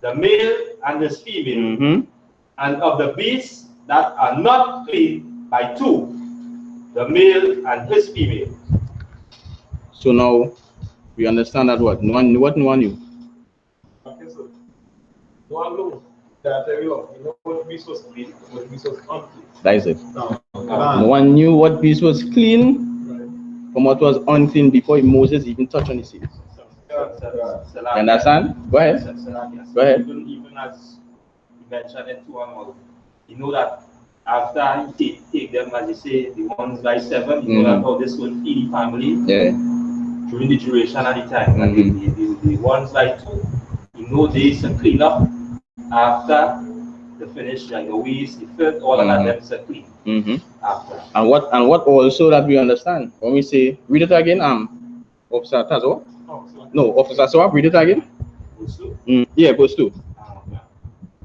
The male and the female. And of the beasts that are not clean by 2, the male and his female. So now we understand that what? No one knew. Okay, so no one knows that you know what beast was clean, what beast was unclean. That is it. No one knew what beast was clean from what was unclean before Moses even touched on the seas. You understand? Go ahead. Go ahead. Even as you mentioned in 2 and 1, you know that after you take them, as you say, the ones by 7, you know that how this will feed the family during the duration of the time. And the ones by 2, you know, they used to clean up after the finish, like the waste, the filth, all of that, them to clean after. And what also that we understand when we say, read it again, Officer Tazo? No, Officer Swap, read it again. Verse 2? Yeah, verse 2.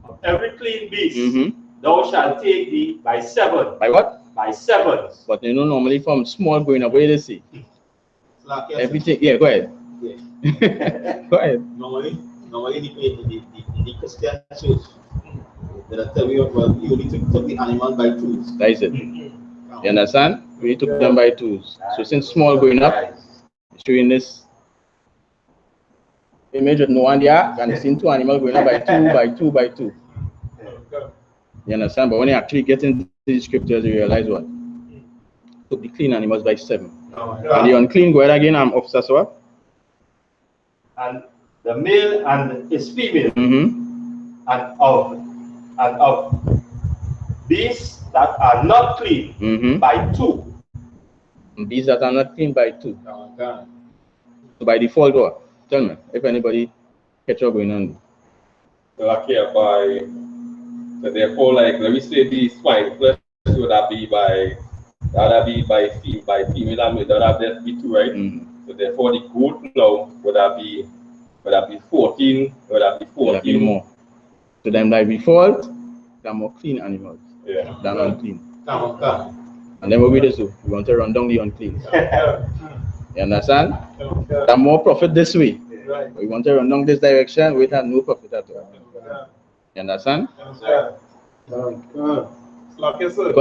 Of every clean beast, thou shalt take thee by 7. By what? By 7. But you know, normally from small going up, what do they say? Everything. Yeah, go ahead. Yeah. Go ahead. Normally the Christian church, they tell you, well, you need to took the animal by 2s. That is it. You understand? We took them by 2s. So since small going up, showing this image of Noah and the ark, and seen 2 animals going up by 2, by 2, by 2. You understand? But when you actually get into the scriptures, you realize what? Took the clean animals by 7. And the unclean, go ahead again, Officer Swap. and the male and his female, and of beasts that are not clean by 2. Beasts that are not clean by 2. So by default, what? Tell me, if anybody catch up going on. So therefore, like, let me say the swine flesh would that be by female and male, that have be 2, right? So therefore the goat now would that be 14, would that be 14? Would that be more. So then by default, they're more clean animals than unclean. And then what we do? We want to run down the unclean. You understand? There more profit this way. We want to run down this direction, we have no profit at all. You understand? Go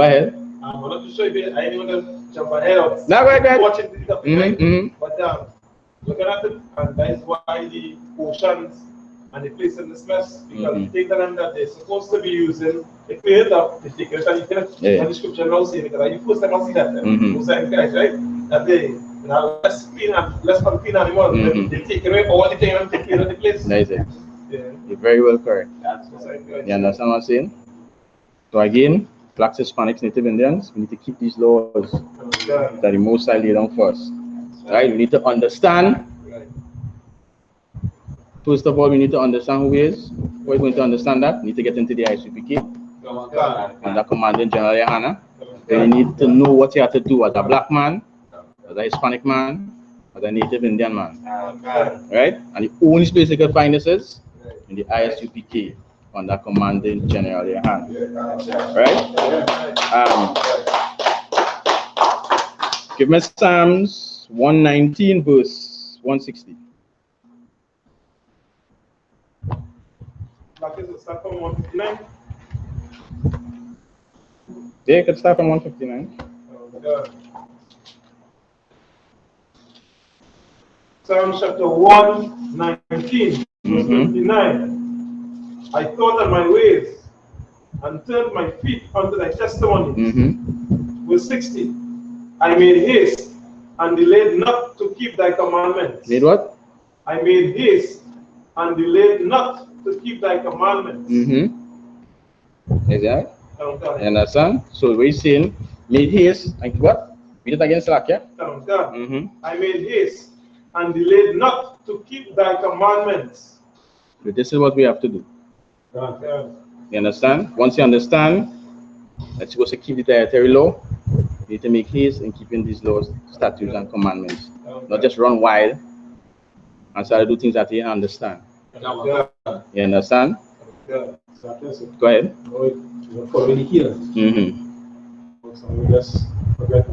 ahead. I'm not too sure if I didn't want to jump ahead of watching the topic, but looking at it, and that is why the oceans and the place in this mess, because the things that they're supposed to be using, they clear it up, they take it, and you can the scripture now saying, because you first time I see that, right? That they have less clean and less unclean animals, they take away all the things and take care of the place. That is it. You're very well correct. You understand what I'm saying? So again, Blacks, Hispanics, Native Indians, we need to keep these laws that the Most High laid down for us. Right? We need to understand. First of all, we need to understand who he is. We're going to understand that. We need to get into the I.S.U.P.K. under Commanding General Yahanna. Then you need to know what you have to do as a black man, as a Hispanic man, as a Native Indian man. Right? And the only place you can find this is in the I.S.U.P.K. under Commanding General Yahanna. Right? Give me Psalms 119 verse 160. Yeah, you could start from 159. Psalm chapter 119, verse 59. I thought on my ways and turned my feet unto thy testimonies. Verse 60. I made haste and delayed not to keep thy commandments. Made what? I made haste and delayed not to keep thy commandments. Is that? You understand? So we're saying, made haste and what? Read it again, Slack, yeah? I made haste and delayed not to keep thy commandments. But this is what we have to do. You understand? Once you understand that you're supposed to keep the dietary law, you need to make haste in keeping these laws, statutes, and commandments. Not just run wild and start to do things that you don't understand. You understand? Go ahead. For the healers. So we just forget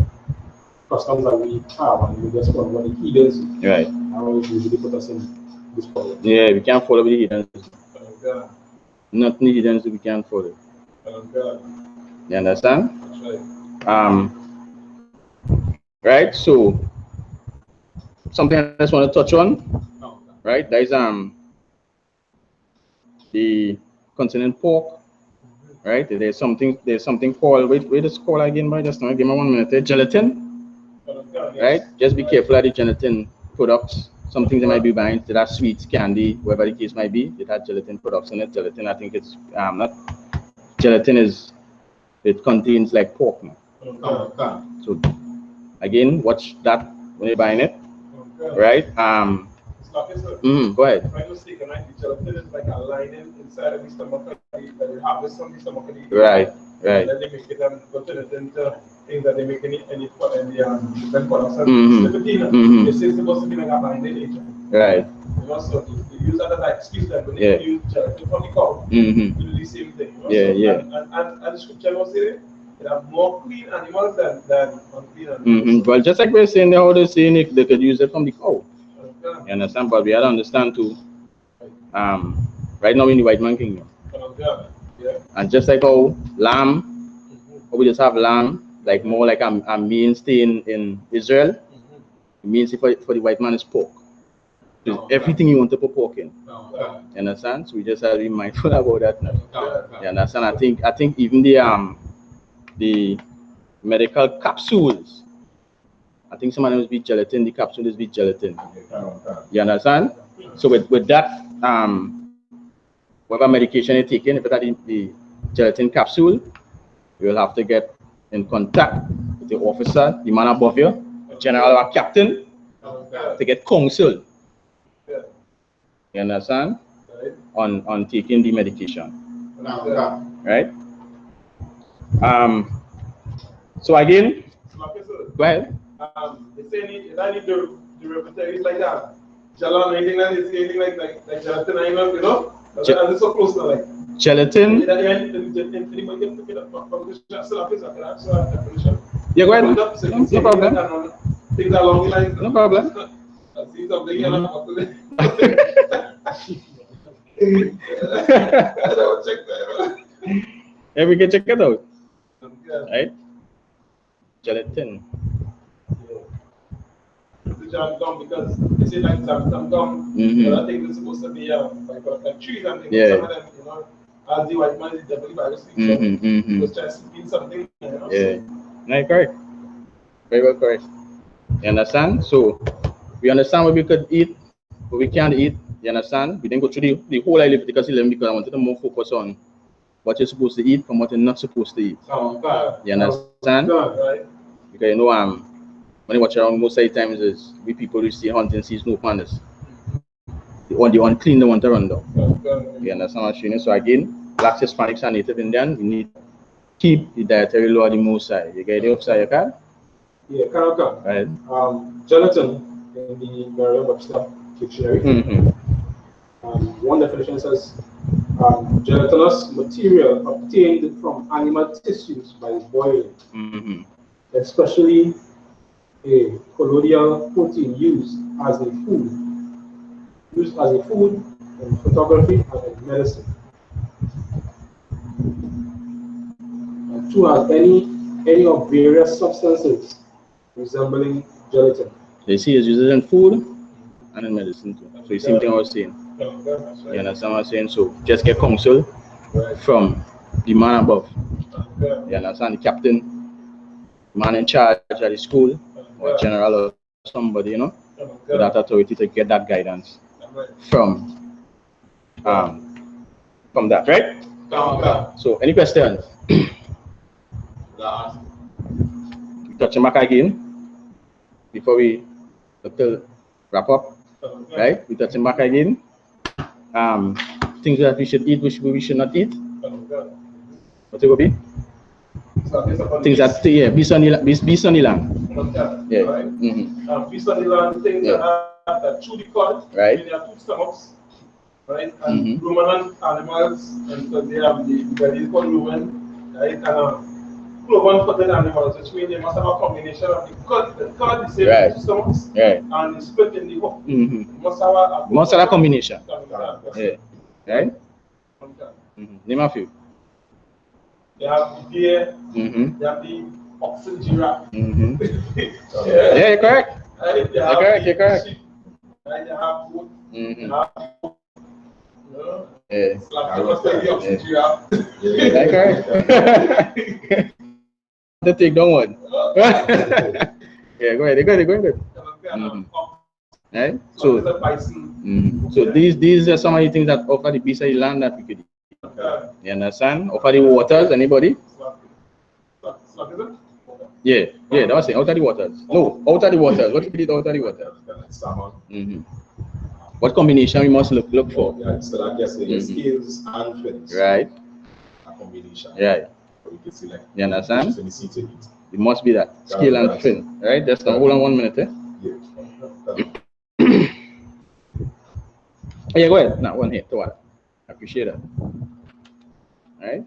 customs that we have and we just follow what the healers. Right. How it usually put us in this problem. Yeah, we can't follow the heathens. Nothing the heathens we can't follow. You understand? Right. So something I just want to touch on. Right. That is the concerning pork. Right, there's something called wait is called again by just now. Give me 1 minute. Gelatin. Right, just be careful of the gelatin products. Some things they might be buying that are sweets, candy, whatever the case might be. It has gelatin products in it. Gelatin, I think it's not gelatin is it contains like pork now. So again, watch that when you're buying it. Right. Go ahead. Gelatin is like a lining inside of the stomach that you harvest from the stomach. Right. And then they make it and put it into things that they make any different products. They say it's supposed to be like a lining nature. Right. You know, so you use that as an excuse that when you use gelatin from the cow, you do the same thing. You know? And the scripture was saying there are more clean animals than unclean animals. Well, just like we're saying, how they're saying if they could use it from the cow. You understand? But we have to understand too. Right now in the white man kingdom. And just like how lamb, we just have lamb, like more like a mainstay in Israel. It means for the white man is pork. There's everything you want to put pork in. You understand? So we just have to be mindful about that now. You understand? I think even the medical capsules, I think some of them be gelatin, the capsules be gelatin. You understand? So with that, whatever medication you're taking, if it's the gelatin capsule, you will have to get in contact with the officer, the man above you, general or captain, to get counsel. You understand? On taking the medication. Right? So again, go ahead. They say I need the derivatives like that. Shalom, anything like this, anything like gelatin, you know? That's so close to like gelatin. Yeah, go ahead. No problem. Things along the lines. No problem. I see something I don't check that. Yeah, we can check it out. Right? Gelatin. Because they say like some gum, but I think it's supposed to be like trees and things. Some of them, you know, as the white man is definitely by the sleep. So was trying to speak something. You know, yeah. No, correct. Very well correct. You understand? So we understand what we could eat, what we can't eat. You understand? We didn't go through the whole Leviticus 11 because I wanted to more focus on what you're supposed to eat from what you're not supposed to eat. You understand? Right. Because you know when you watch around most of the times is we people who see hunting season open this. The unclean, they want to run down. You understand what I'm saying? So again, Black Hispanics and Native Indian, we need to keep the dietary law the most high. You get the upside, you can? Yeah, Karaka. Right. Gelatin in the Merriam-Webster dictionary. One definition says gelatinous material obtained from animal tissues by boiling, especially a colloidal protein used as a food in photography and in medicine. And two has any of various substances resembling gelatin. They see it's used in food and in medicine too. So the same thing I was saying. You understand what I'm saying? So just get counsel from the man above. You understand? The captain, the man in charge at the school, or general or somebody, you know, with that authority to get that guidance from that, right? So any questions? Touching back again before we wrap up, right? We touching back again. Things that we should eat, which we should not eat. What it will be? Things that stay, beast on the land. Yeah. Beast on the land, things that chew the cud, right? They have two stomachs, right? And ruminant animals, and because they have the belly called rumen, right? And cloven-footed animals, which means they must have a combination of the cud the same right. Two stomachs, right. And the split in the hoof. Must have a combination. Yeah. Right? Name a few. They have the deer, they have the oxen, giraffe. Yeah, you're correct. Right? You're correct. Sheep, right? They have goat. They have, you know, it's like they must take the oxen, giraffe. You're correct. To take down one. Yeah, go ahead. They're going good. Right? So, so these are some of the things that offer the beast of the land that we could eat. You understand? Offer the waters, anybody? Yeah, that was it. Out of the waters. No, out of the waters. What if we did out of the waters? Salmon. What combination we must look for? Yeah, so like yesterday, scales and fins. Right. A combination. Yeah. So we can select. You understand? It must be that. Scale and fin. Right? Just hold on 1 minute. Yeah, go ahead. Now, one here. I appreciate that. All right.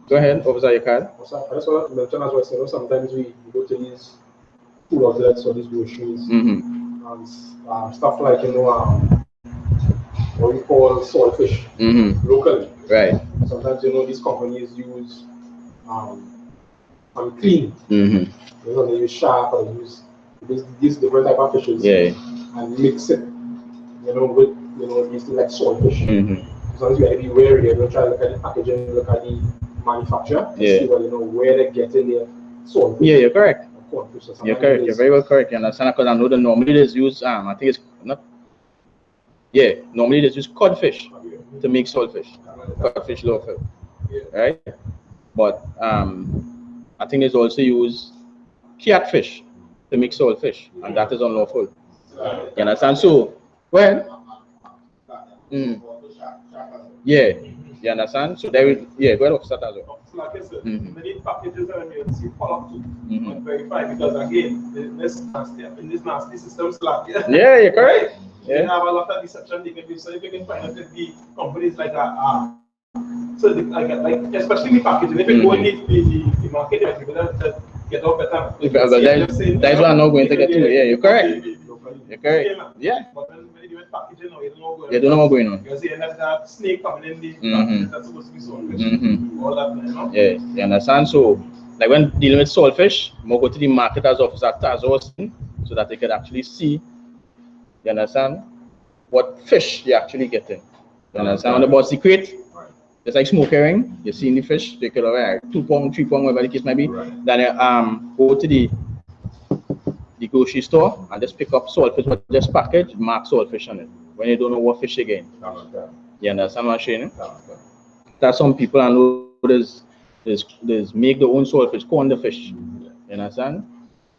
Go ahead. Officer, your card. I just want to mention as well, so sometimes we go to these food outlets or these groceries and stuff like, you know, what we call saltfish locally. Right. Sometimes, you know, these companies use unclean. You know, they use shark or they use these different type of fishes and mix it, you know, with, you know, these like saltfish. Sometimes you have to be wary. You know, try to look at the packaging, look at the manufacturer, and see what, you know, where they're getting their saltfish. Yeah, you're correct. So you're correct. You're very well correct. You understand? Because I know that normally it's used. I think it's not Yeah, normally they use codfish to make saltfish. Codfish lawful, right? But I think there's also use catfish to make saltfish, and that is unlawful. You understand? So, well, yeah, you understand? So there is, yeah, go ahead, officer as well. So like I said, many packages are emergency follow up to and verify, because again, in this nasty system slap. Yeah, you're correct. Yeah. They have a lot of deception they can do. So if you can find out that the companies like so like especially the packaging, if you go in the market, people that get up better. That's what I'm not going to get to. Yeah, you're correct. You're correct. Yeah. But when you do packaging, you don't know you don't know what's going on. Because you have that snake coming in the package that's supposed to be saltfish. All that, you know? Yeah, you understand? So, like when dealing with saltfish, we go to the marketers office at TITHES so that they can actually see, you understand, what fish you're actually getting. You understand? On the board secret, it's like smoke herring. You see the fish, they could have 2 pounds, 3 pounds, whatever the case might be. Then you go to the grocery store and just pick up saltfish, but just package, mark saltfish on it. When you don't know what fish again. You understand what I'm saying? That some people I know there's make their own saltfish, corn the fish. You understand?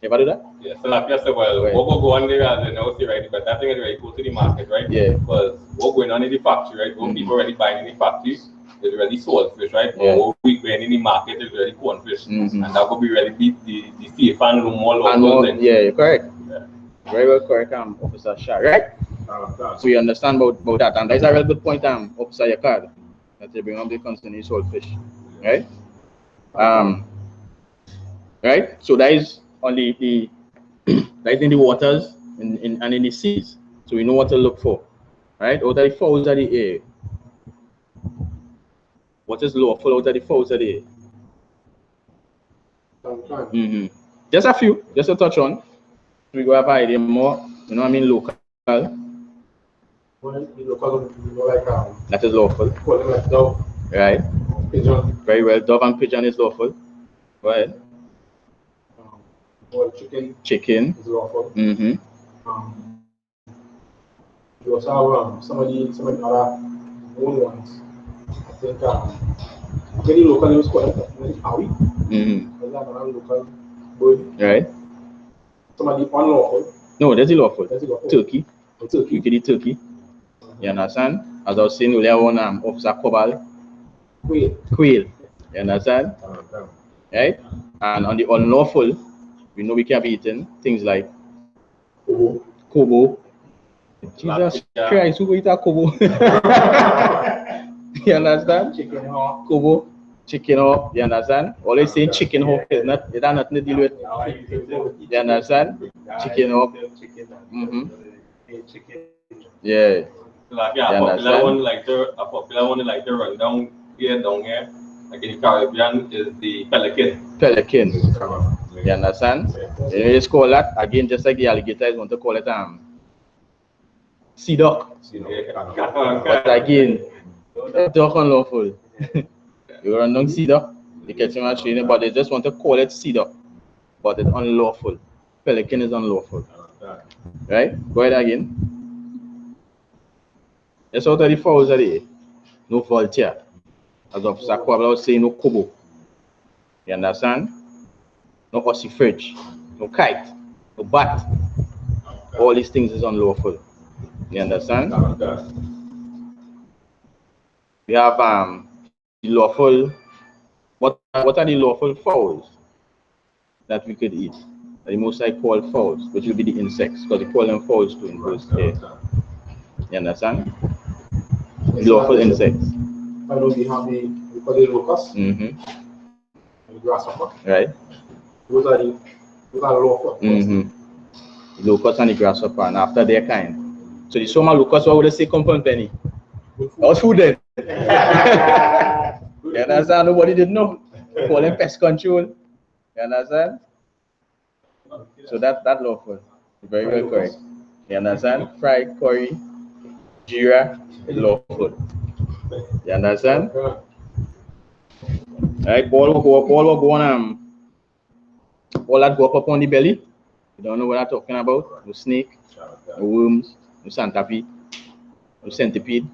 You ever do that? Yeah, so like I said, well, what go on there as an OC, right? But that thing is right, go to the market, right? Yeah. Because what going on in the factory, right? What people already buying in the factories is already saltfish, right? Yeah. Or what we buying in the market is already cornfish. And that could be really beat the safe and more and more, yeah, you're correct. Yeah. Very well correct, Officer Shah, right? So you understand about that, and that's a real good point, Officer Yakad, that they bring up the concerning saltfish, right? Right. So that is on the that is in the waters and in the seas. So we know what to look for, right? Out of the fowls of the air. What is lawful out of the fowls of the air? Just a few, just a touch on. We go have idea more, you know what I mean, local. That is lawful. Right. Pigeon. Very well. Dove and pigeon is lawful. Go ahead. Chicken. Is lawful. You also have some of the other own ones. I think very local news called Awi. Another local bird. Right. Some of the unlawful. No, that's lawful. Turkey. Turkey. You can eat turkey. You understand? As I was saying earlier on, Officer Cobal. Quail. You understand? Right? And on the unlawful, we know we can be eating things like Kobo. Jesus Christ, who will eat a Kobo? You understand? Chicken hawk. Kobo, chicken hawk. You understand? Always saying chicken hawk is not, it has nothing to do with. You understand? Chicken hawk. Yeah. Like, yeah, a popular one like the run down here, like in the Caribbean, is the pelican. Pelican. You understand? You just call that again, just like the alligators want to call it sea duck. But again, duck unlawful. You run down sea duck, you catch him at training, but they just want to call it sea duck, but it's unlawful. Pelican is unlawful. Right? Go ahead again. That's out of the fowls of the air. No vulture. As Officer Kwabla was saying, no kobo. You understand? No ossifrage, no kite, no bat. All these things is unlawful. You understand? We have the lawful. What are the lawful fowls that we could eat? The most I call fowls, which will be the insects, because we call them fowls too in those days. You understand? The lawful insects. I know we have the locusts. And the grasshopper. Right. Those are lawful. The locust and the grasshopper, and after their kind. So the summer locust, what would they say? Compound penny. What's food then? You understand? Nobody did know. Call them pest control. You understand? So that lawful. Very well correct. You understand? Fried curry, jira is lawful. You understand? Right, all will go on all that go up on the belly. You don't know what I'm talking about. No snake, no worms, no Santa Fe. Centipede.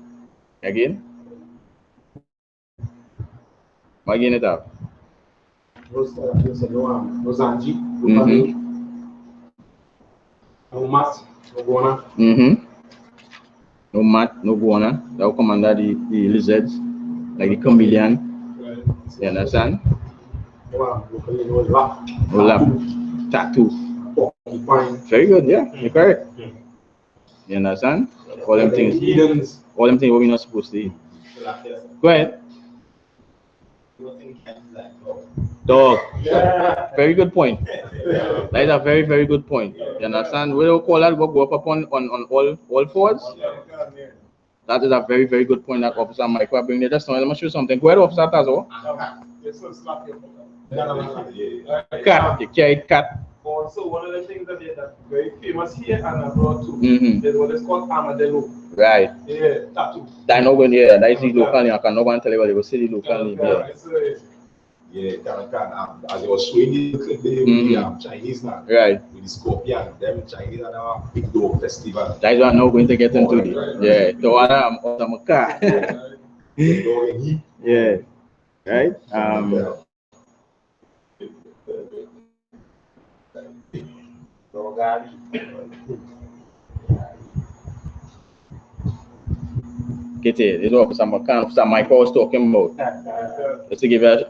Again. Again it up. No zanji, no panic, no mat, no guana. No mat, no guana. That will come under the lizards, like the chameleon. You understand? No lap. No lap. Tattoo. Very good, yeah. You're correct. You understand? All them things what we're not supposed to eat. Go ahead. Dog. Yeah. Very good point. That is a very, very good point. You understand? We don't call that what go up on all fours. That is a very, very good point that Officer Michael bring there. Just now, let me show you something. Go ahead, Officer Tazo. Cat. You carried cat. Also, one of the things that is very famous here and abroad too is what is called armadillo. Right. Yeah, tattoo. That not going here. That is the local name. I cannot go and tell you what they will say the local name. Yeah, as I was showing you the clip there with the Chinese now. Right. With the scorpion, them Chinese are now big dog festival. That is what I'm not going to get into. Yeah. So I'm a car. Yeah. Right. Get it. This is what Officer Michael was talking about. Just to give it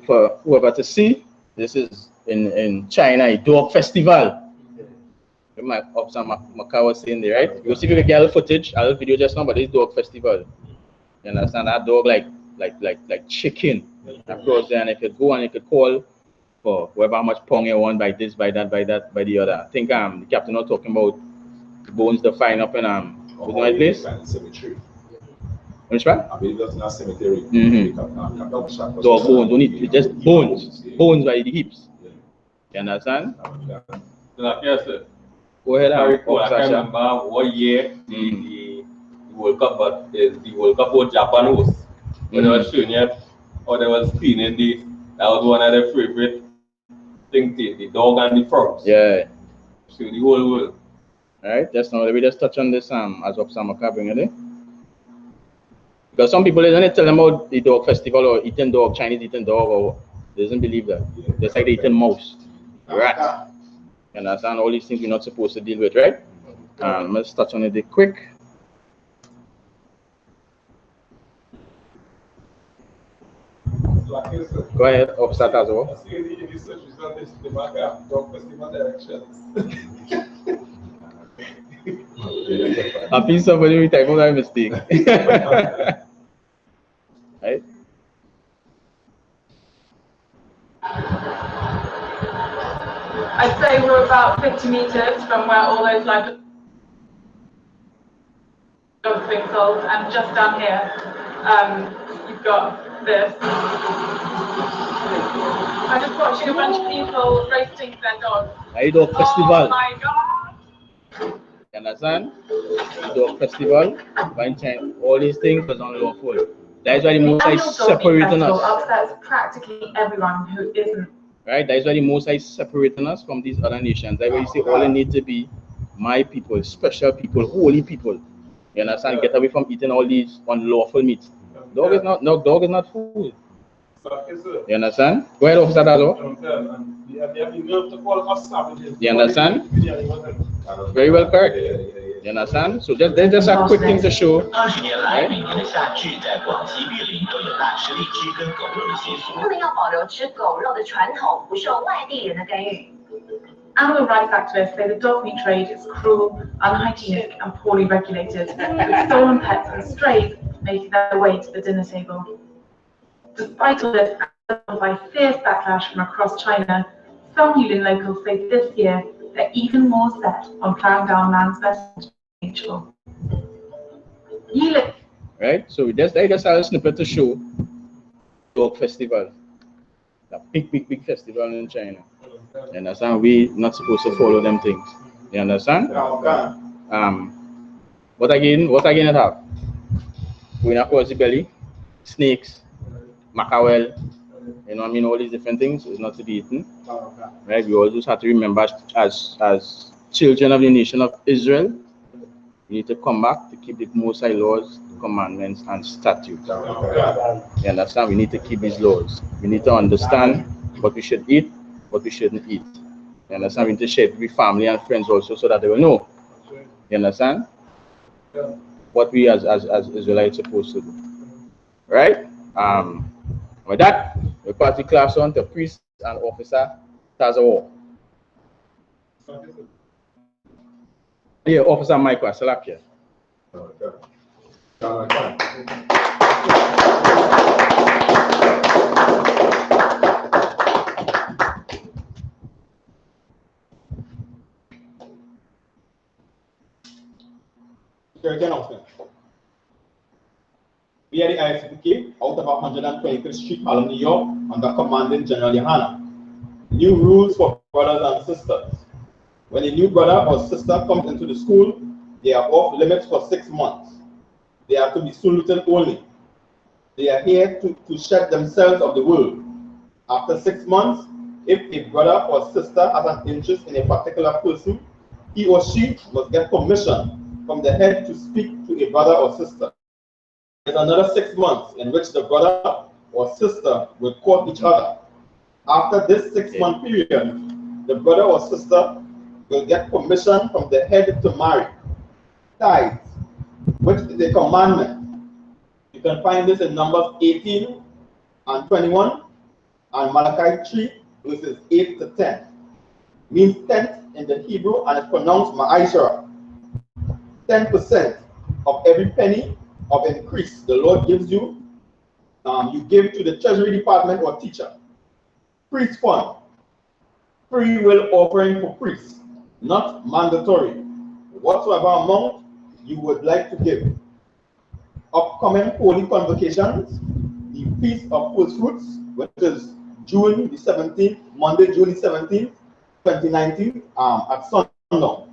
for whoever to see, this is in China, a dog festival. Officer Michael was saying there, right? You'll see if you can get a footage, a little video just now, but this dog festival. You understand? That dog like chicken across there, and if you go and you could call for whoever how much pong you want by this, by that, by the other. I think the captain was talking about the bones to find up in what's the right place? Cemetery. Which one? I believe that's not cemetery. Dog bones, only just bones. Bones by the hips. You understand? Yes, sir. Go ahead. I can't remember what year the World Cup, but the World Cup was Japan host. When they were showing you or they were screening that was one of their favorite things, the dog and the frogs. Yeah. So the whole world. Alright, just now let me just touch on this as Officer Maka bring it in. Because some people don't tell them about the dog festival or eating dog, Chinese eating dog, or they doesn't believe that. Just like they eating mouse, rat. You understand? All these things we're not supposed to deal with, right? Let's touch on it quick. Go ahead, Officer Tazo. I feel somebody will type of that mistake. Right? I'd say we're about 50 meters from where all those like dogs are being sold, and just down here, you've got this. I'm just watching a bunch of people roasting their dogs. A dog festival. Oh my god! You understand? A dog festival, all these things was unlawful. That is why the Most High separating us. Upsets practically everyone who isn't. Right? That is why the Most High is separating us from these other nations. That's why you say all they need to be my people, special people, holy people. You understand? Get away from eating all these unlawful meats. Dog is not food. You understand? Go ahead, Officer Dalo. You understand? Very well correct. You understand? So there's just a quick thing to show. Right? Animal rights activists say the dog meat trade is cruel, unhygienic, and poorly regulated, with stolen pets and strays making their way to the dinner table. Despite all this, and by fierce backlash from across China, some Yulin locals say this year they're even more set on plowing down land's best nature. Right? So that's a snippet to show dog festival. A big festival in China. You understand? We're not supposed to follow them things. You understand? What again it have? Going across the belly, snakes, mackerel, you know what I mean, all these different things is not to be eaten. Right? We always have to remember as children of the nation of Israel, We need to come back to keep the Most High laws, commandments, and statutes. You understand? We need to keep these laws. We need to understand what we should eat, what we shouldn't eat. You understand? We need to share it with family and friends also so that they will know. You understand? What we as Israelites supposed to do. Right? With that, we pass the class on to priest and officer Tazawa. Yeah, Officer Michael Salakia. Security announcement. We are the I.S.U.P.K out of 125th Street, Harlem, New York, under commanding General Yahanna. New rules for brothers and sisters. When a new brother or sister comes into the school, they are off limits for 6 months. They are to be saluted only. They are here to shed themselves of the world. After 6 months, if a brother or sister has an interest in a particular person, he or she must get permission from the head to speak to a brother or sister. There's another 6 months in which the brother or sister will court each other. After this 6-month period, the brother or sister will get permission from the head to marry. Tithes, which is a commandment. You can find this in Numbers 18 and 21 and Malachi 3 verses 8 to 10. Means tenth in the Hebrew and it's pronounced ma'ashara. 10% of every penny of increase the Lord gives you, you give to the Treasury Department or teacher. Priest fund, free will offering for priests, not mandatory. Whatsoever amount you would like to give. Upcoming holy convocations, the Feast of First Fruits, which is June the 17th, Monday, June the 17th, 2019, at sundown.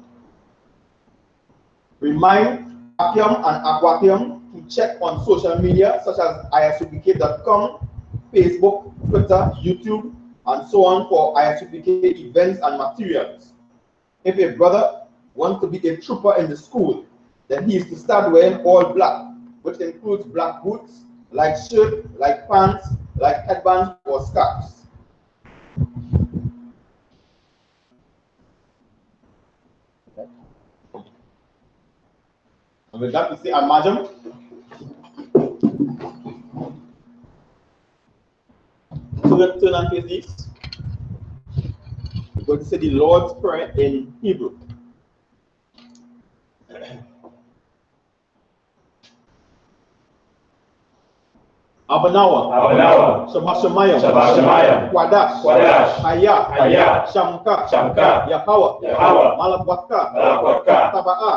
Remind Akium and Aquatium to check on social media such as ISUPK.com, Facebook, Twitter, YouTube, and so on for I.S.U.P.K events and materials. If a brother wants to be a trooper in the school, then he is to start wearing all black, which includes black boots, like shirt, like pants, like headbands or scarves. And with that, we say Amajam. Turn and face east. We're going to say the Lord's Prayer in Hebrew. Abanawa, Shabashamayam, Kwadash, Haya, Shamka, Yahawa, Malakwatka, Taba'a,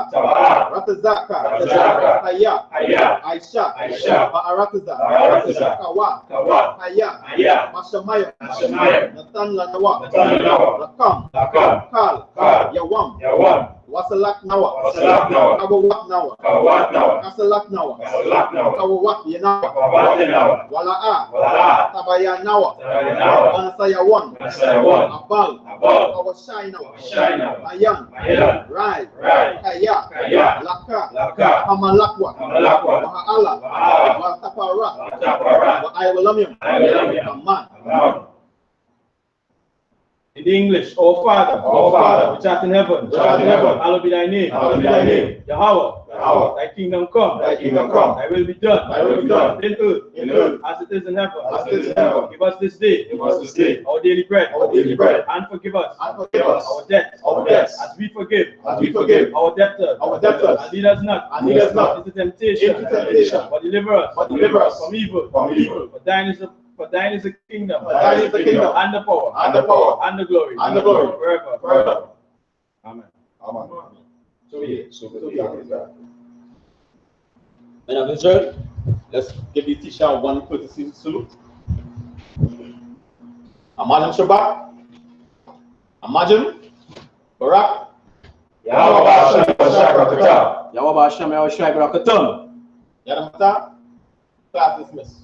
Ratazaka, Haya, Aisha, Ba'arataza, Kawa, Haya, Mashamayam, Natan Lanawa, Lakam, Kal, Yawam, Wasalak Nawa, Kawawak Nawa, Kasalak Nawa, Kawawak Yanawa, Wala'a, Tabaya Nawa, Anasayawan, Abal, Kawashai Nawa, Ayan, Rai, Kaya, Laka, Hamalakwa, Maha'ala, Watapara, Ayawalamim, Aman. In English, our Father, which art in heaven, hallowed be thy name. Yahweh, thy kingdom come, thy will be done, in earth, as it is in heaven. Give us this day, our daily bread, and forgive us, our debts, as we forgive, our debtors, and lead us not into temptation, but deliver us from evil. For thine is the kingdom, and the power, and the glory, forever. Amen. So men of Israel, let's give the teacher one courtesy salute. Amajim Shabbat, Amajim, Barak, Yahweh Hashem Yahushai Barakatum, Yadamata, class dismissed.